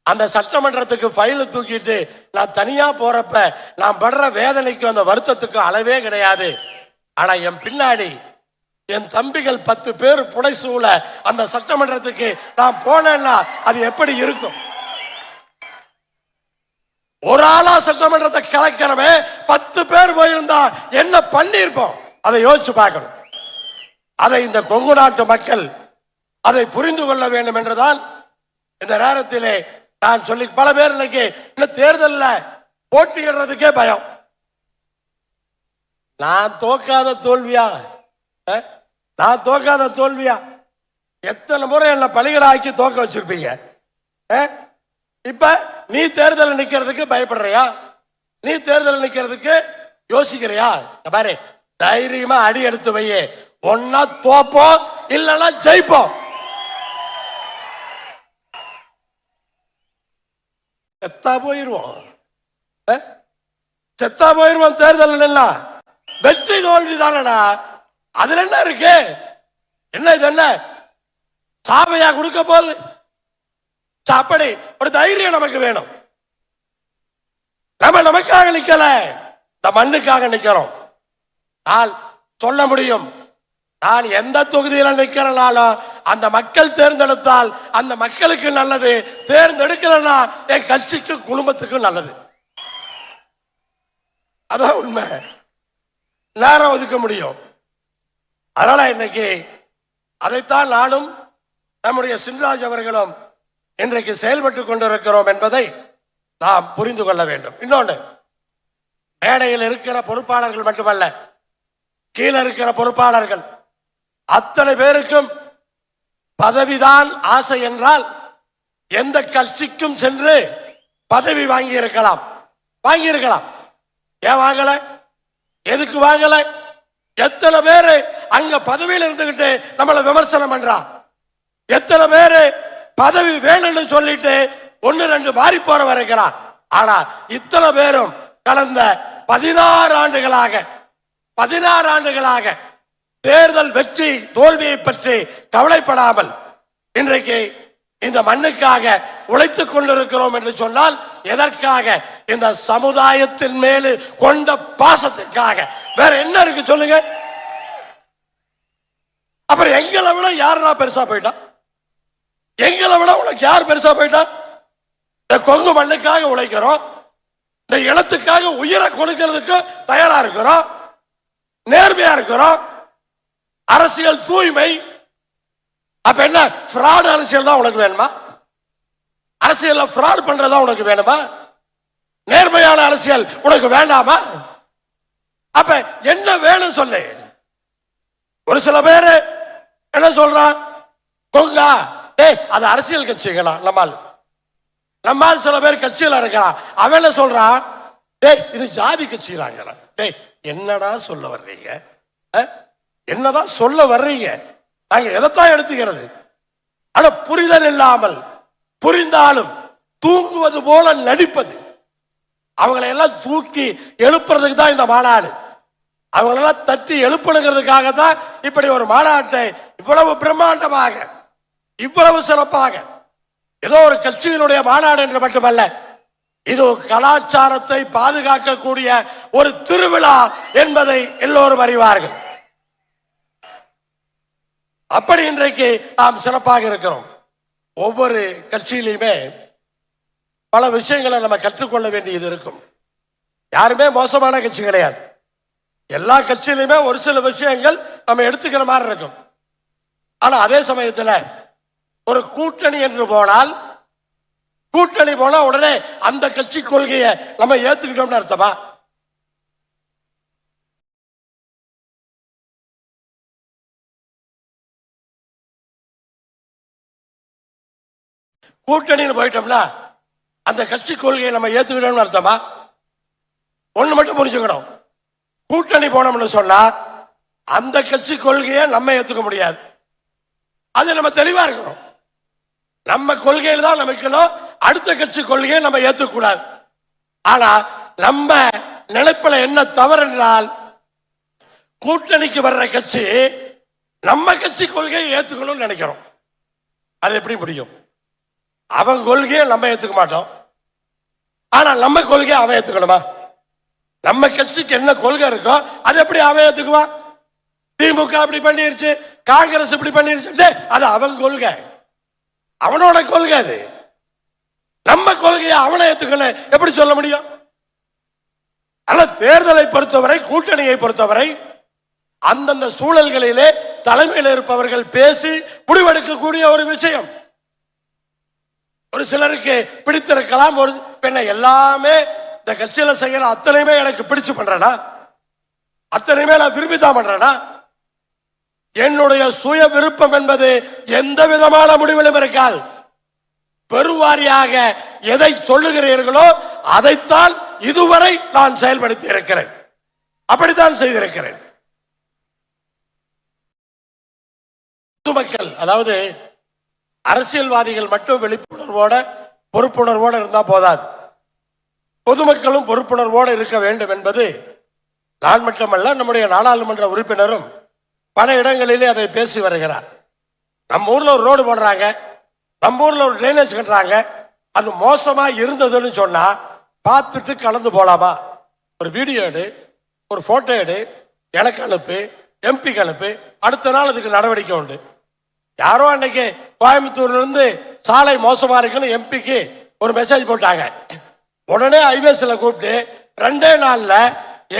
அந்த சட்டமன்றத்துக்கு ஃபைல் தூக்கிட்டு நான் தனியா போறப்ப நான் படுற வேதனைக்கு அந்த வருத்தத்துக்கு அளவே கிடையாது. ஆனா என் பின்னாடி என் தம்பிகள் 10 பேர் புடைசூழ அந்த சட்டமன்றத்துக்கு நான் போனேன்னா அது எப்படி இருக்கும்? ஒரு ஆளா சட்டமன்றத்தை கலக்கிறவே 10 பேர் போயிருந்தா என்ன பண்ணிருப்போம்? அதை யோசிச்சு பார்க்கணும். அதை இந்த கொங்கு நாட்டு மக்கள் அதை புரிந்து கொள்ள வேண்டும் என்றுதான் இந்த நேரத்திலே நான் சொல்லி, பல பேர் இன்னைக்கு இந்த தேர்தலில் போட்டியிடுறதுக்கே பயம். நான் தோக்காத தோல்வியா? நான் தோக்காத தோல்வியா? எத்தனை முறை என்ன பலிகளாக்கி தோக்க வச்சிருப்பீங்க. இப்ப நீ தேர்தல் நிக்கிறதுக்கு பயப்படுறியா? நீ தேர்தல் நிக்கிறதுக்கு யோசிக்கிறியா? பாரு, தைரியமா அடி எடுத்து வையே. ஒன்னா தோப்போம், இல்லைன்னா ஜெயிப்போம். செத்தா போயிருவோம், செத்தா போயிருவோம். தேர்தல் எல்லாம் வெற்றி தோல்வி தானடா, அதுல என்ன இருக்கு? என்ன இது? என்ன சாபையா கொடுக்க போகுது? அப்படி ஒரு தைரியம் நமக்கு வேணும். நம்ம நமக்காக நிக்கல, இந்த மண்ணுக்காக நிக்கிறோம். நான் சொல்ல முடியும், நான் எந்த தொகுதியில நிக்கிறனாலும் அந்த மக்கள் தேர்ந்தெடுத்தால் அந்த மக்களுக்கு நல்லது, தேர்ந்தெடுக்கலன்னா என் கட்சிக்கு குடும்பத்துக்கும் நல்லது. அதான் உண்மை. நேரம் ஒதுக்க முடியும். அதனால இன்னைக்கு அதைத்தான் நானும் நம்முடைய சின்ராஜ் அவர்களும் இன்றைக்கு செயல்பட்டு கொண்டிருக்கிறோம் என்பதை நாம் புரிந்து கொள்ள வேண்டும். இன்னொன்று, மேடையில் இருக்கிற பொறுப்பாளர்கள் மட்டுமல்ல, கீழே இருக்கிற பொறுப்பாளர்கள் அத்தனை பேருக்கும் பதவிதான் ஆசை என்றால் எந்த கட்சிக்கும் சென்று பதவி வாங்கி இருக்கலாம். ஏன் வாங்கல? எதுக்கு வாங்கல? எத்தனை பேரு அங்க பதவியில் இருந்துகிட்டு நம்மளை விமர்சனம் பண்றான்? எத்தனை பேரு பதவி வேணும்னு சொல்லிட்டு 1-2 மாறி போற வரைக்கிறான்? ஆனா இத்தனை பேரும் கடந்த 16 ஆண்டுகளாக தேர்தல் வெற்றி தோல்வியை பற்றி கவலைப்படாமல் இன்றைக்கு இந்த மண்ணுக்காக உழைத்துக் கொண்டிருக்கிறோம் என்று சொன்னால் எதற்காக? இந்த சமுதாயத்தின் மேல் கொண்ட பாசத்திற்காக. வேற என்ன இருக்கு சொல்லுங்க? அப்புறம் எங்களை விட யாரா பெருசா போயிட்டா? எங்களை விட உனக்கு யார் பெருசா போயிட்டா? இந்த கொங்கு மண்ணுக்காக உழைக்கிறோம், இந்த இனத்துக்காக உயிரை கொடுக்கிறதுக்கு தயாரா இருக்கிறோம், நேர்மையா இருக்கிறோம், அரசியல் தூய்மை. அப்ப என்ன ஃப்ராட் அரசியல் தான் உனக்கு வேணுமா? அரசியல் ஃப்ராட் பண்றதா உனக்கு வேணுமா? நேர்மையான அரசியல் உனக்கு வேண்டாமா? அப்ப என்ன வேணும் சொல்லு. ஒரு சில பேரு என்ன சொல்றான், கொங்கா அது அரசியல் கட்சிகளா? நம்மால் சில பேர் கட்சியில இருக்கிறான். அவன் என்ன சொல்றான், இது ஜாதி கட்சியிலாங்க. என்னடா சொல்ல வர்றீங்க? என்னதான் சொல்ல வர்றீங்க? நாங்க எதைத்தான் எடுத்துக்கிறது? ஆனா புரிதல் இல்லாமல், புரிந்தாலும் தூங்குவது போல நடிப்பது. அவங்களை எல்லாம் தூக்கி எழுப்புறதுக்கு தான் இந்த மாநாடு. அவங்களெல்லாம் தட்டி எழுப்பணுங்கிறதுக்காக தான் இப்படி ஒரு மாநாட்டை இவ்வளவு பிரம்மாண்டமாக, இவ்வளவு சிறப்பாக, ஏதோ ஒரு கட்சியினுடைய மாநாடு என்று மட்டுமல்ல, இது கலாச்சாரத்தை பாதுகாக்கக்கூடிய ஒரு திருவிழா என்பதை எல்லோரும் அறிவார்கள். அப்படி இன்றைக்கு நாம் சிறப்பாக இருக்கிறோம். ஒவ்வொரு கட்சியிலையுமே பல விஷயங்களை நம்ம கற்றுக்கொள்ள வேண்டியது இருக்கும். யாருமே மோசமான கட்சி கிடையாது. எல்லா கட்சியிலுமே ஒரு சில விஷயங்கள் நம்ம எடுத்துக்கிற மாதிரி இருக்கும். ஆனா அதே சமயத்தில் ஒரு கூட்டணி என்று போனால், கூட்டணி போனா உடனே அந்த கட்சி கொள்கையை நம்ம ஏத்துக்கிட்டோம்னு அர்த்தமா? கூட்டணின்னு போயிட்டோம்னா அந்த கட்சி கொள்கையை நம்ம ஏத்துக்கிட்டோம்னு அர்த்தமா? ஒண்ணு மட்டும் புரிஞ்சுக்கணும், கூட்டணி போனோம்னு சொன்னா அந்த கட்சி கொள்கையை நம்ம ஏத்துக்க முடியாது. அது நம்ம தெளிவா இருக்கணும். நம்ம கொள்கையில் தான் நமக்கணும், அடுத்த கட்சி கொள்கையை நம்ம ஏத்துக்க கூடாது. ஆனா நம்ம நினைப்பில் என்ன தவறு என்றால், கூட்டணிக்கு வர்ற கட்சி நம்ம கட்சி கொள்கையை ஏத்துக்கணும்னு நினைக்கிறோம். அது எப்படி முடியும்? அவன் கொள்கையை நம்ம ஏத்துக்க மாட்டோம், ஆனா நம்ம கொள்கையை அவன் ஏத்துக்கணுமா? நம்ம கட்சிக்கு என்ன கொள்கை இருக்கோ அது எப்படி அவன் ஏத்துக்குவான்? திமுக அப்படி பண்ணிருச்சு, காங்கிரஸ் இப்படி பண்ணிருச்சு, அது அவன் கொள்கை, அவனோட கொள்கை. அது நம்ம கொள்கையை அவனை ஏத்துக்கணும் எப்படி சொல்ல முடியும்? ஆனா தேர்தலை பொறுத்தவரை, கூட்டணியை பொறுத்தவரை அந்தந்த சூழல்களிலே தலைமையில் இருப்பவர்கள் பேசி முடிவெடுக்கக்கூடிய ஒரு விஷயம். ஒரு சிலருக்கு பிடித்திருக்கலாம், ஒரு பெண்ணை எல்லாமே இந்த கட்சியில செய்யற அத்தனையுமே எனக்கு பிடிச்சு பண்றேனா, அத்தனையுமே நான் விரும்பி தான் பண்றேனா? என்னுடைய சுய விருப்பம் என்பது எந்த விதமான முடிவிலும் இருக்காது. பெருவாரியாக எதை சொல்லுகிறீர்களோ அதைத்தான் இதுவரை நான் செயல்படுத்தி இருக்கிறேன், அப்படித்தான் செய்திருக்கிறேன். பொதுமக்கள், அதாவது அரசியல்வாதிகள் மட்டும் விழிப்புணர்வோட பொறுப்புணர்வோடு இருந்தா போதாது, பொதுமக்களும் பொறுப்புணர்வோடு இருக்க வேண்டும் என்பது நான் மட்டுமல்ல, நம்முடைய நாடாளுமன்ற உறுப்பினரும் பல இடங்களிலே அதை பேசி வருகிறார். நம்ம ஊர்ல ஒரு ரோடு போடுறாங்க, நம்ம ஊர்ல ஒரு டிரைனேஜ் கட்டுறாங்க, அது மோசமா இருந்ததுன்னு சொன்னா பார்த்துட்டு கலந்து போலாமா? ஒரு வீடியோ எடு, ஒரு போட்டோ எடு, எனக்கு அனுப்பு, எம்பிக்கு அனுப்பு, அடுத்த நாள் அதுக்கு நடவடிக்கை உண்டு. யாரோ அன்னைக்கு கோயம்புத்தூர்ல இருந்து சாலை மோசமா இருக்குன்னு எம்பிக்கு ஒரு மெசேஜ் போட்டாங்க. உடனே ஹைவேஸ்ல கூப்பிட்டு 2 நாள்ல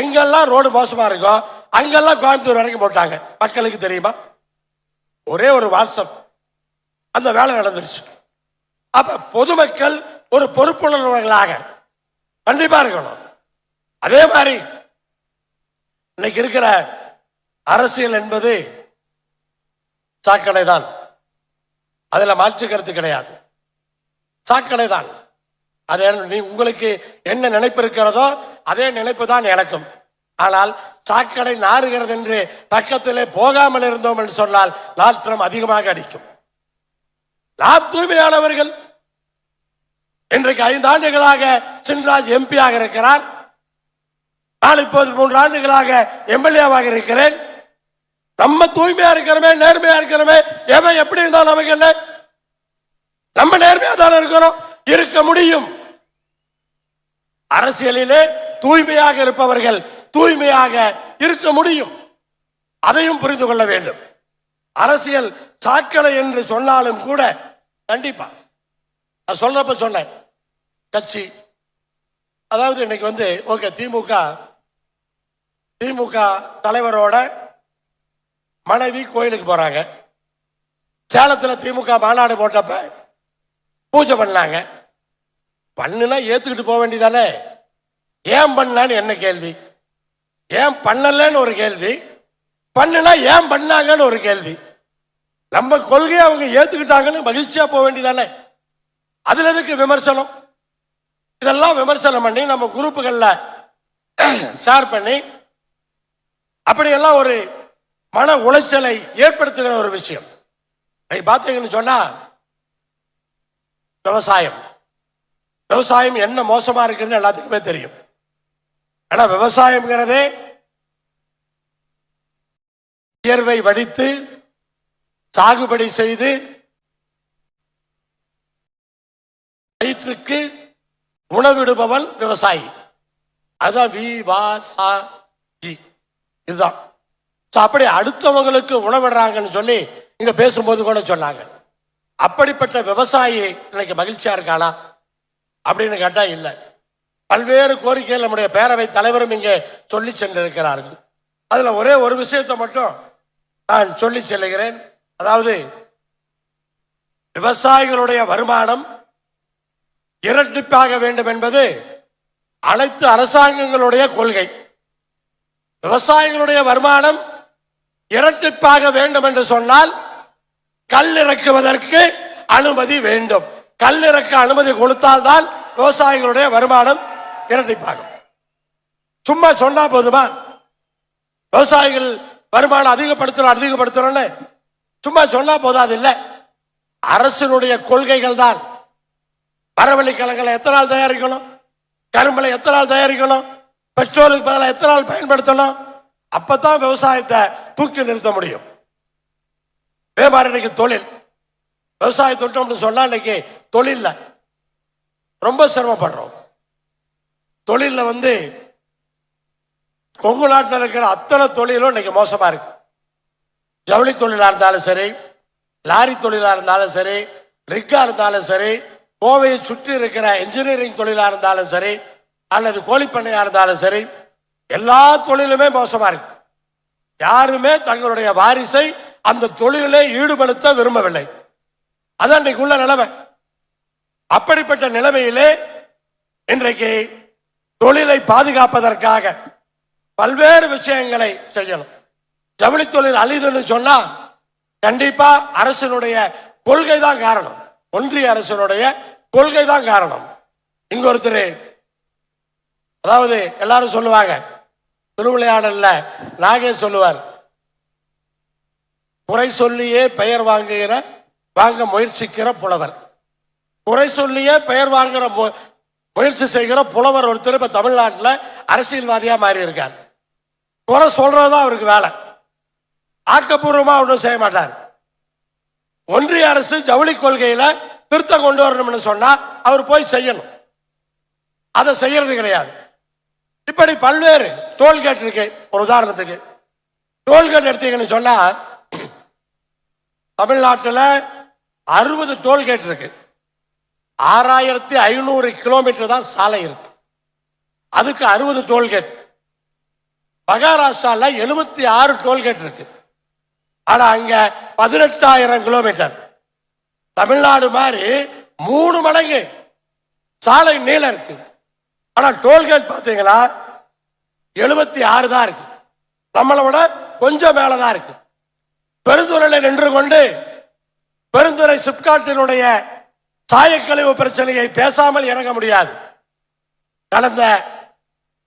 எங்கெல்லாம் ரோடு மோசமா இருக்கோ அங்கெல்லாம் கோயம்புத்தூர் வரைக்கும் போட்டாங்க. மக்களுக்கு தெரியுமா? ஒரே ஒரு வாட்ஸ்அப், அந்த வேலை நடந்துருச்சு. அப்ப பொதுமக்கள் ஒரு பொறுப்புணர்வுகளாக கண்டிப்பா இருக்கணும். அதே மாதிரி இன்னைக்கு இருக்கிற அரசியல் என்பது சாக்கடை தான், அதுல மாற்று கருத்து கிடையாது. சாக்கடை தான். அது உங்களுக்கு என்ன நினைப்பு இருக்கிறதோ அதே நினைப்பு தான் எனக்கும். ஆனால் சாக்கடை நாறுகிறது என்று பக்கத்திலே போகாமல் இருந்தோம் என்று சொன்னால் நாற்றம் அதிகமாக அடிக்கும். நாம் தூய்மையானவர்கள். இன்றைக்கு 5 ஆண்டுகளாக சின்ராஜ் எம்பியாக இருக்கிறார், நான் இப்போது 3 ஆண்டுகளாக எம்எல்ஏவாக இருக்கிறேன். நம்ம தூய்மையா இருக்கிறோமே, நேர்மையா இருக்கிறோமே, எவன் எப்படி இருந்தாலும் நமக்கு என்ன? நம்ம நேர்மையா தானே இருக்கிறோம், இருக்க முடியும். அரசியலிலே தூய்மையாக இருப்பவர்கள் தூய்மையாக இருக்க முடியும், அதையும் புரிந்து கொள்ள வேண்டும். அரசியல் சாக்கடை என்று சொன்னாலும் கூட கண்டிப்பா நான் சொல்றப்ப சொன்னேன், கட்சி அதாவது இன்னைக்கு ஓகே, திமுக தலைவரோட மனைவி கோயிலுக்கு போறாங்க. சேலத்தில் திமுக மாநாடு போட்டப்ப பூஜை பண்ணாங்க. பண்ணுனா ஏத்துக்கிட்டு போக வேண்டியதானே? ஏன் பண்ணலான்னு என்ன கேள்வி? ஏன் பண்ணலன்னு ஒரு கேள்வி, பண்ணுனா ஏன் பண்ணாங்கன்னு ஒரு கேள்வி. நம்ம கொள்கையை அவங்க ஏத்துக்கிட்டாங்கன்னு மகிழ்ச்சியா போக வேண்டியதானே? அதுல எதுக்கு விமர்சனம்? இதெல்லாம் விமர்சனம் பண்ணி நம்ம குரூப்புகள்ல ஷேர் பண்ணி அப்படியெல்லாம் ஒரு மன உளைச்சலை ஏற்படுத்துகிற ஒரு விஷயம். பார்த்தீங்கன்னு சொன்னா விவசாயம் என்ன மோசமா இருக்குன்னு எல்லாத்துக்குமே தெரியும். ஆனா விவசாயம்ங்கிறதே வியர்வை வடித்து சாகுபடி செய்து வயிற்றுக்கு உணவிடுபவன் விவசாயி. அதுதான் இதுதான். அப்படி அடுத்தவங்களுக்கு உணவிடுறாங்கன்னு சொல்லி இங்க பேசும்போது கூட சொன்னாங்க. அப்படிப்பட்ட விவசாயி இன்னைக்கு மகிழ்ச்சியா இருக்கானா அப்படின்னு கேட்டா இல்லை. பல்வேறு கோரிக்கைகள் நம்முடைய பேரவை தலைவரும் இங்கே சொல்லி சென்றிருக்கிறார்கள். அதுல ஒரே ஒரு விஷயத்தை மட்டும் நான் சொல்லி செல்லுகிறேன். அதாவது விவசாயிகளுடைய வருமானம் இரட்டிப்பாக வேண்டும் என்பது அனைத்து அரசாங்கங்களுடைய கொள்கை. விவசாயிகளுடைய வருமானம் இரட்டிப்பாக வேண்டும் என்று சொன்னால் கல் இறக்குவதற்கு அனுமதி வேண்டும். கல் இறக்க அனுமதி கொடுத்தால்தான் விவசாயிகளுடைய வருமானம் இரட்டிப்பாகும். சும்மா சொன்னா போதுமா? விவசாயிகள் வருமானம் அதிகப்படுத்தணும் சும்மா சொன்னா போதாது இல்ல. அரசினுடைய கொள்கைகள் தான். மரவள்ளி கிழங்குகளை எத்தனை நாள் தயாரிக்கணும், கரும்பலை எத்தனை நாள் தயாரிக்கணும், பெட்ரோலுக்கு பதிலாக எத்தனை நாள் பயன்படுத்தணும், அப்பதான் விவசாயத்தை தூக்கி நிறுத்த முடியும். வியாபாரம் இன்னைக்கு தொழில், விவசாய தொட்டோம்னு சொன்னா இன்னைக்கு தொழில்ல ரொம்ப சிரமப்படுறோம். தொழில கொங்கு நாட்டில் இருக்கிற அத்தனை தொழிலும் இன்னைக்கு மோசமா இருக்கு. ஜவுளி தொழிலா இருந்தாலும் சரி, லாரி தொழிலா இருந்தாலும் சரி, ரிக்கா இருந்தாலும் சரி, கோவையை சுற்றி இருக்கிற இன்ஜினியரிங் தொழிலா இருந்தாலும் சரி, அல்லது கோழிப்பண்ணையா இருந்தாலும் சரி, எல்லா தொழிலுமே மோசமா இருக்கு. யாருமே தங்களுடைய வாரிசை அந்த தொழிலே ஈடுபடுத்த விரும்பவில்லை. அதான் இன்னைக்கு உள்ள நிலைமை. அப்படிப்பட்ட நிலைமையிலே இன்றைக்கு தொழிலை பாதுகாப்பதற்காக பல்வேறு விஷயங்களை செய்யணும். ஜவுளி தொழில் அழிதுன்னு சொன்னா கண்டிப்பா அரசினுடைய கொள்கை தான் காரணம். ஒன்றிய அரசினுடைய கொள்கை தான் காரணம். இங்க ஒருத்தர், அதாவது எல்லாரும் சொல்லுவாங்க, திருவிளையாடல்ல நாகே சொல்லுவார், குறை சொல்லியே பெயர் வாங்க முயற்சிக்கிற புலவர். குறை சொல்லியே பெயர் வாங்குற முயற்சி செய்கிற புலவர் ஒருத்தர் இப்ப தமிழ்நாட்டில் அரசியல்வாதியா மாறி இருக்கார். குறை சொல்றதுதான் அவருக்கு வேலை. ஆக்கப்பூர்வமா ஒன்றும் செய்ய மாட்டார். ஒன்றிய அரசு ஜவுளி கொள்கையில திருத்தம் கொண்டு வரணும்னு சொன்னா அவர் போய் செய்யணும். அதை செய்யறது கிடையாது. இப்படி பல்வேறு டோல்கேட் இருக்கு. ஒரு உதாரணத்துக்கு டோல்கேட் எடுத்தீங்கன்னு சொன்னா தமிழ்நாட்டில் 60 டோல்கேட் இருக்கு. 6500 கிலோமீட்டர் தான் சாலை இருக்கு. அதுக்கு 60 டோல்கேட். மகாராஷ்டிரால 76 டோல்கேட் இருக்கு. ஆனா அங்க 18,000 கிலோமீட்டர். தமிழ்நாடு மாதிரி 3 மடங்கு சாலை நீளம் இருக்கு. ஆனா டோல்கேட் பாத்தீங்கன்னா 76 தான் இருக்கு. நம்மளை விட கொஞ்சம் மேலதான் இருக்கு. பெருந்துறையில் நின்று கொண்டு பெருந்துறை சிப்காட்டினுடைய சாயக்கழிவு பிரச்சனையை பேசாமல் இறங்க முடியாது. கடந்த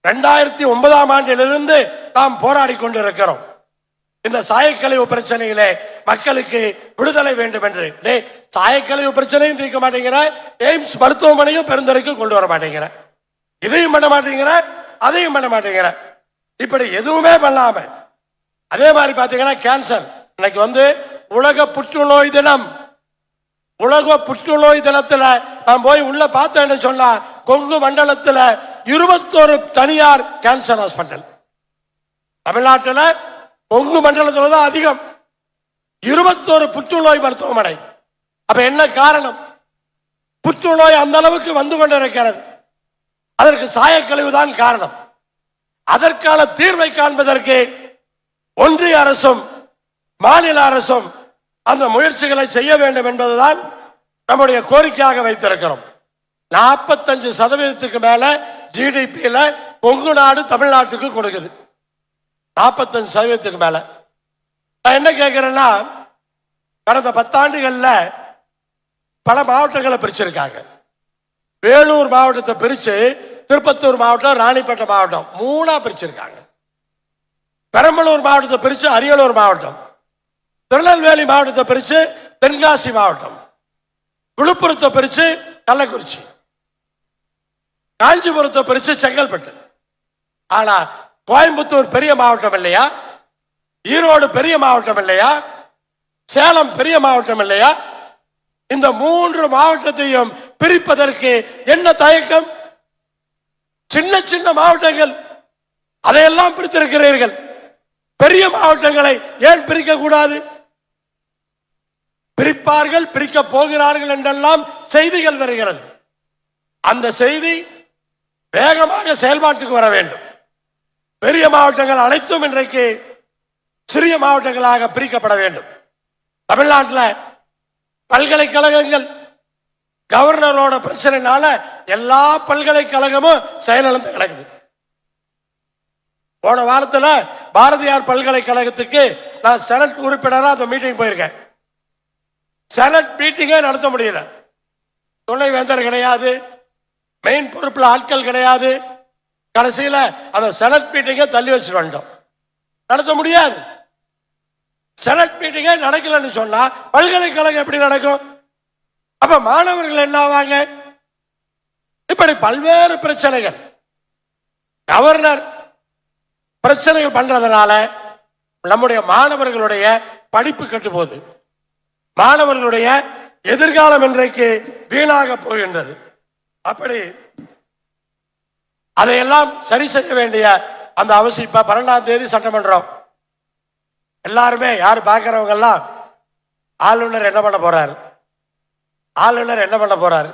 2009ஆம் ஆண்டிலிருந்து நாம் போராடி கொண்டிருக்கிறோம். இந்த சாயக்கழிவு பிரச்சனையிலே மக்களுக்கு விடுதலை வேண்டும் என்று. சாயக்கழிவு பிரச்சனையும் தீர்க்க மாட்டேங்கிற, எய்ம்ஸ் மருத்துவமனையும் பெருந்துறைக்கு கொண்டு வர மாட்டேங்கிற, இதையும் பண்ண மாட்டேங்கிற, அதையும் பண்ண மாட்டேங்கிற, இப்படி எதுவுமே பண்ணாம அதே மாதிரி பாத்தீங்கன்னா கேன்சர். இன்னைக்கு உலக புற்றுநோய் தினம். உலக புற்றுநோய் தினத்துல நான் போய் உள்ள பார்த்தேன்னு சொன்னா கொங்கு மண்டலத்தில் 21 தனியார் கேன்சர் ஹாஸ்பிட்டல். தமிழ்நாட்டில் கொங்கு மண்டலத்தில் தான் அதிகம். 21 புற்றுநோய் மருத்துவமனை. அப்ப என்ன காரணம்? புற்றுநோய் அந்த அளவுக்கு வந்து கொண்டிருக்கிறது. அதற்கு சாயக்கழிவு தான் காரணம். அதற்கான தீர்வை காண்பதற்கு ஒன்றிய அரசும் மாநில அரசும் அந்த முயற்சிகளை செய்ய வேண்டும் என்பதுதான் நம்முடைய கோரிக்கையாக வைத்திருக்கிறோம். 45% மேல ஜிடிபியில கொங்கு நாடு தமிழ்நாட்டுக்கு கொடுக்குது. 45% மேல. நான் என்ன கேட்கிறேன்னா, கடந்த 10 ஆண்டுகள்ல பல மாவட்டங்களை பிரிச்சிருக்காங்க. வேலூர் மாவட்டத்தை பிரிச்சு திருப்பத்தூர் மாவட்டம், ராணிப்பேட்டை மாவட்டம் 3ஆ பிரிச்சிருக்காங்க. பெரம்பலூர் மாவட்டத்தை பிரிச்சு அரியலூர் மாவட்டம், திருநெல்வேலி மாவட்டத்தை பிரிச்சு தென்காசி மாவட்டம், விழுப்புரத்தை பிரிச்சு கள்ளக்குறிச்சி, காஞ்சிபுரத்தை பிரிச்சு செங்கல்பட்டு. ஆனா கோயம்புத்தூர் பெரிய மாவட்டம் இல்லையா? ஈரோடு பெரிய மாவட்டம் இல்லையா? சேலம் பெரிய மாவட்டம் இல்லையா? இந்த 3 மாவட்டத்தையும் பிரிப்பதற்கு என்ன தயக்கம்? சின்ன சின்ன மாவட்டங்கள், அதையெல்லாம் பிரித்திருக்கிறீர்கள். பெரிய மாவட்டங்களை ஏன் பிரிக்க கூடாது? பிரிப்பார்கள், பிரிக்க போகிறார்கள் என்றெல்லாம் செய்திகள் வருகிறது. அந்த செய்தி வேகமாக செயல்பாட்டுக்கு வர வேண்டும். பெரிய மாவட்டங்கள் அனைத்தும் இன்றைக்கு சிறிய மாவட்டங்களாக பிரிக்கப்பட வேண்டும். தமிழ்நாட்டில் பல்கலைக்கழகங்கள் கவர்னரோட பிரச்சனைனால எல்லா பல்கலைக்கழகமும் செயலிழந்து கிடக்குது. போன வாரத்தில் பாரதியார் பல்கலைக்கழகத்துக்கு நான் செனட் உறுப்பினராக அந்த மீட்டிங் போயிருக்கேன். செனட் மீட்டிங்கே நடத்த முடியல. துணைவேந்தர் கிடையாது, மெயின் பொறுப்பில் ஆட்கள் கிடையாது. கடைசியில் அந்த செனட் மீட்டிங்கை தள்ளி வச்சுட்டு வந்துட்டோம். நடத்த முடியாது. செனட் மீட்டிங்கே நடக்கலன்னு சொன்னா பல்கலைக்கழகம் எப்படி நடக்கும்? அப்ப மாணவர்கள் என்ன ஆவாங்க? இப்படி பல்வேறு பிரச்சனைகள், கவர்னர் பிரச்சனைகள் பண்றதுனால நம்முடைய மாணவர்களுடைய படிப்பு கெட்டு போகுது. மாணவர்களுடைய எதிர்காலம் இன்றைக்கு வீணாக போகின்றது. அப்படி அதையெல்லாம் சரி செய்ய வேண்டிய அந்த அவசியம். இப்ப 12ஆம் தேதி சட்டமன்றம். எல்லாருமே யாரு பார்க்கிறவங்க எல்லாம் ஆளுநர் என்ன பண்ண போறாரு, ஆளுநர் என்ன பண்ண போறாரு,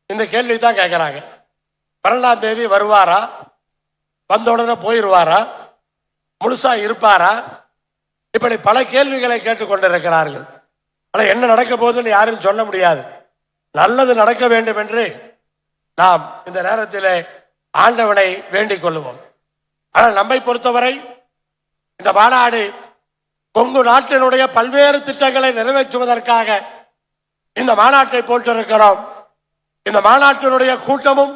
இந்த கேள்வி தான் கேட்கிறாங்க. 12ஆம் தேதி வருவாரா, வந்த உடனே போயிடுவாரா, முழுசா இருப்பாரா, இப்படி பல கேள்விகளை கேட்டுக்கொண்டிருக்கிறார்கள். ஆனால் என்ன நடக்க போகுதுன்னு யாரும் சொல்ல முடியாது. நல்லது நடக்க வேண்டும் என்று நாம் இந்த நேரத்தில் ஆண்டவனை வேண்டிக் கொள்ளுவோம். ஆனால் நம்மை பொறுத்தவரை இந்த மாநாடு கொங்கு நாட்டினுடைய பல்வேறு திட்டங்களை நிறைவேற்றுவதற்காக இந்த மாநாட்டை போட்டிருக்கிறோம். இந்த மாநாட்டினுடைய கூட்டமும்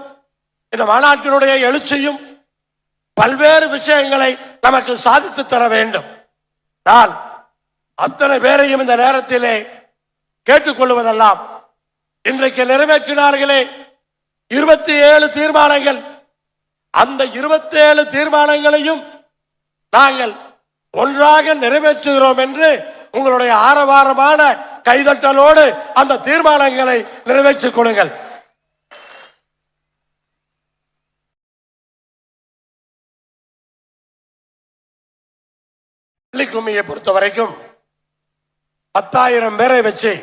இந்த மாநாட்டினுடைய எழுச்சியும் பல்வேறு விஷயங்களை நமக்கு சாதித்து தர வேண்டும். நான் அத்தனை பேரையும் இந்த நேரத்திலே கேட்டுக்கொள்வதெல்லாம், இன்றைக்கு நிறைவேற்றினார்களே 27 தீர்மானங்கள், அந்த 27 தீர்மானங்களையும் நாங்கள் ஒன்றாக நிறைவேற்றுகிறோம் என்று உங்களுடைய ஆரவாரமான கைதட்டலோடு அந்த தீர்மானங்களை நிறைவேற்றிக் கொடுங்கள். பள்ளிக்கும்மியை பொறுத்த வரைக்கும் 10,000 பேரை வச்சு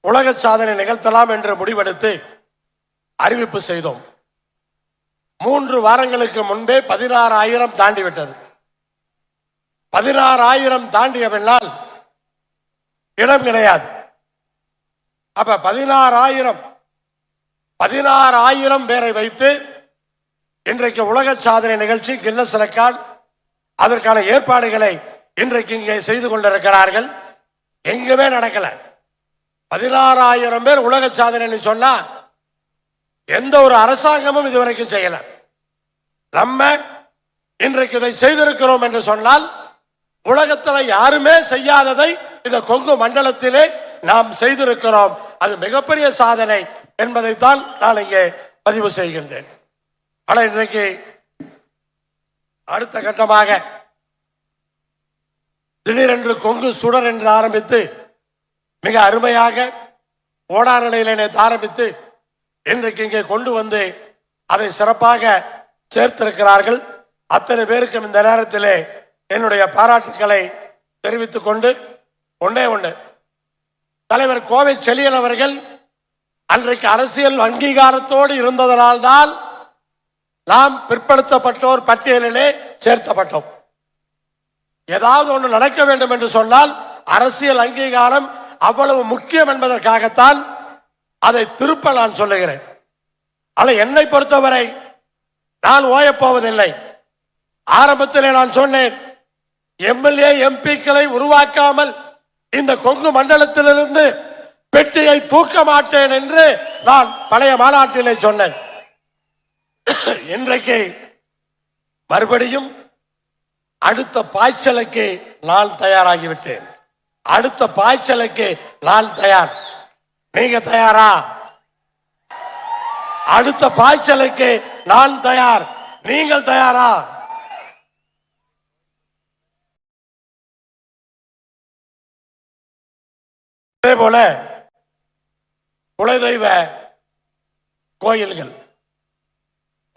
உலக சாதனை நிகழ்த்தலாம் என்று முடிவெடுத்து அறிவிப்பு செய்தோம். 3 வாரங்களுக்கு முன்பே 16,000 தாண்டிவிட்டது. 16,000 தாண்டிய பின்னால் இடம் கிடையாது. அப்ப 16,000 பேரை வைத்து இன்றைக்கு உலக சாதனை நிகழ்ச்சி கின்னஸ் ரெக்கார்ட் அதற்கான ஏற்பாடுகளை இன்றைக்கு இங்கே செய்து கொண்டிருக்கிறார்கள். எங்குமே நடக்கல. 16,000 பேர் உலக சாதனை சொன்னா எந்த ஒரு அரசாங்கமும் இதுவரைக்கும் செய்யல. நம்ம இன்றைக்கு இதை செய்திருக்கிறோம் என்று சொன்னால் உலகத்தில் யாருமே செய்யாததை இந்த கொங்கு மண்டலத்திலே நாம் செய்திருக்கிறோம். அது மிகப்பெரிய சாதனை என்பதைத்தான் நான் இங்கே பதிவு செய்கின்றேன். ஆனால் இன்றைக்கு அடுத்த கட்டமாக திடீரென்று கொங்கு சுடர் என்று ஆரம்பித்து மிக அருமையாக ஓடா நிலையிலே ஆரம்பித்து இன்றைக்கு இங்கே கொண்டு வந்து அதை சிறப்பாக சேர்த்திருக்கிறார்கள். அத்தனை பேருக்கும் இந்த நேரத்திலே என்னுடைய பாராட்டுக்களை தெரிவித்துக் கொண்டு ஒன்னே ஒன்று, தலைவர் கோவை செழியன் அவர்கள் அன்றைக்கு அரசியல் அங்கீகாரத்தோடு இருந்ததனால்தான் நாம் பிற்படுத்தப்பட்டோர் பட்டியலிலே சேர்த்தப்பட்டோம். ஏதாவது ஒன்று நடக்க வேண்டும் என்று சொன்னால் அரசியல் அங்கீகாரம் அவ்வளவு முக்கியம் என்பதற்காகத்தான் அதை திருப்ப நான் சொல்லுகிறேன். ஆனால் என்னை பொறுத்தவரை நான் ஓயப்போவதில்லை. ஆரம்பத்தில் நான் சொன்னேன், எம்எல்ஏ எம்பிக்களை உருவாக்காமல் இந்த கொங்கு மண்டலத்திலிருந்து பெட்டியை தூக்க மாட்டேன் என்று நான் பழைய மாநாட்டிலே சொன்னேன். இன்றைக்கு மறுபடியும் அடுத்த பாய்ச்சலுக்கு நான் தயாராகிவிட்டேன். அடுத்த பாய்ச்சலுக்கு நான் தயார். நீங்க தயாரா? அடுத்த பாய்ச்சலுக்கு நான் தயார். நீங்கள் தயாரா? அதே போல குலதெய்வ கோயில்கள்,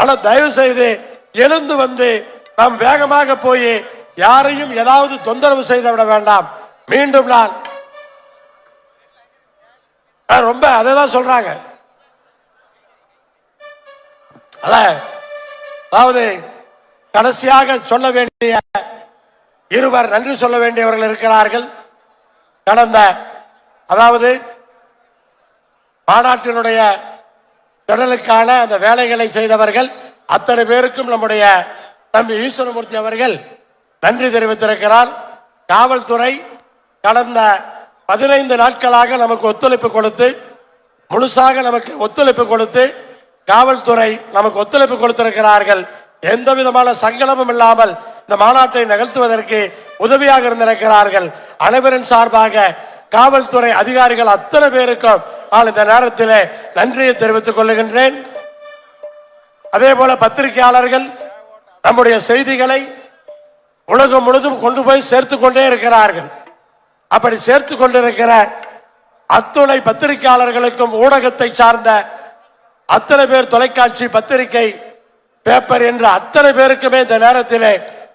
ஆனா தயவு செய்து எழுந்து வந்து நாம் வேகமாக போய் யாரையும் ஏதாவது தொந்தரவு செய்து விட வேண்டாம். மீண்டும் நான் ரொம்ப அதான் சொல்றாங்க. அதாவது கடைசியாக சொல்ல வேண்டிய இருவர் நன்றி சொல்ல வேண்டியவர்கள் இருக்கிறார்கள். கடந்த அதாவது மாநாட்டினுடைய கடலுக்கான அந்த வேலைகளை செய்தவர்கள் அத்தனை பேருக்கும் நம்முடைய தம்பி ஈஸ்வரமூர்த்தி அவர்கள் நன்றி தெரிவித்திருக்கிறார். காவல்துறை கடந்த 15 நாட்களாக நமக்கு ஒத்துழைப்பு கொடுத்து முழுசாக நமக்கு ஒத்துழைப்பு கொடுத்து காவல்துறை நமக்கு ஒத்துழைப்பு கொடுத்திருக்கிறார்கள். எந்த விதமான சங்கடமும் இல்லாமல் இந்த மாநாட்டை நிகழ்த்துவதற்கு உதவியாக இருந்திருக்கிறார்கள். அனைவரின் சார்பாக காவல்துறை அதிகாரிகள் அத்தனை பேருக்கும் நான் இந்த நேரத்தில் நன்றியை தெரிவித்துக் கொள்ளுகின்றேன். அதே போல பத்திரிகையாளர்கள் நம்முடைய செய்திகளை உலகம் முழுதும் கொண்டு போய் சேர்த்து கொண்டே இருக்கிறார்கள். அப்படி சேர்த்து கொண்டிருக்கிற அத்துணை பத்திரிகையாளர்களுக்கும் ஊடகத்தை சார்ந்த அத்தனை பேர், தொலைக்காட்சி, பத்திரிகை, பேப்பர் என்ற அத்தனை பேருக்குமே இந்த நேரத்தில்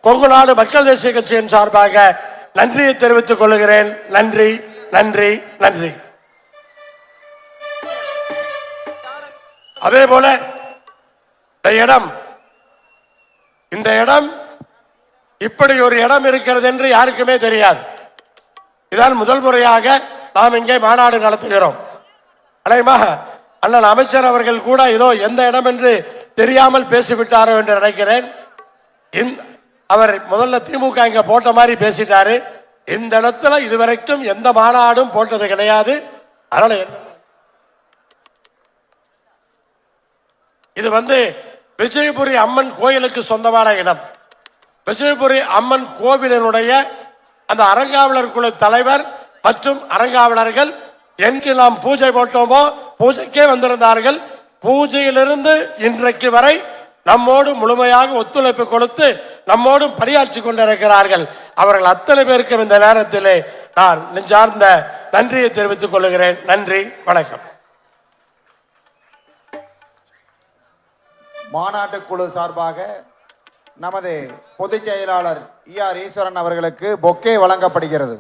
கொங்கு நாடு மக்கள் தேசிய கட்சியின் சார்பாக நன்றியை தெரிவித்துக் கொள்கிறேன். நன்றி, நன்றி, நன்றி. அதே போல இந்த இடம் இப்படி ஒரு இடம் இருக்கிறது என்று யாருக்குமே தெரியாது. இதான் முதல் முறையாக நாம் இங்கே மாநாடு நடத்துகிறோம். அண்ணன் அமைச்சர் அவர்கள் கூட ஏதோ எந்த இடம் என்று தெரியாமல் பேசிவிட்டாரோ என்று நினைக்கிறேன். அவர் முதல்ல திமுக இங்க போட்ட மாதிரி பேசிட்டாரு. இந்த இடத்துல இதுவரைக்கும் எந்த மாநாடும் போட்டது கிடையாது. அதனால இது விஜயபுரி அம்மன் கோயிலுக்கு சொந்தமான இடம். விஜயபுரி அம்மன் கோவிலினுடைய அந்த அறங்காவலர் குழு தலைவர் மற்றும் அறங்காவலர்கள் எங்கு நாம் பூஜை போட்டோமோ பூஜைக்கே வந்திருந்தார்கள். பூஜையிலிருந்து இன்றைக்கு வரை நம்மோடு முழுமையாக ஒத்துழைப்பு கொடுத்து நம்மோடு பணியாற்றி கொண்டிருக்கிறார்கள். அவர்கள் அத்தனை பேருக்கும் இந்த நேரத்தில் நான் நெஞ்சார்ந்த நன்றியை தெரிவித்துக் கொள்கிறேன். நன்றி, வணக்கம். மாநாட்டு குழு சார்பாக நமது பொதுச் செயலாளர் ER ஈஸ்வரன் அவர்களுக்கு பொக்கே வழங்கப்படுகிறது.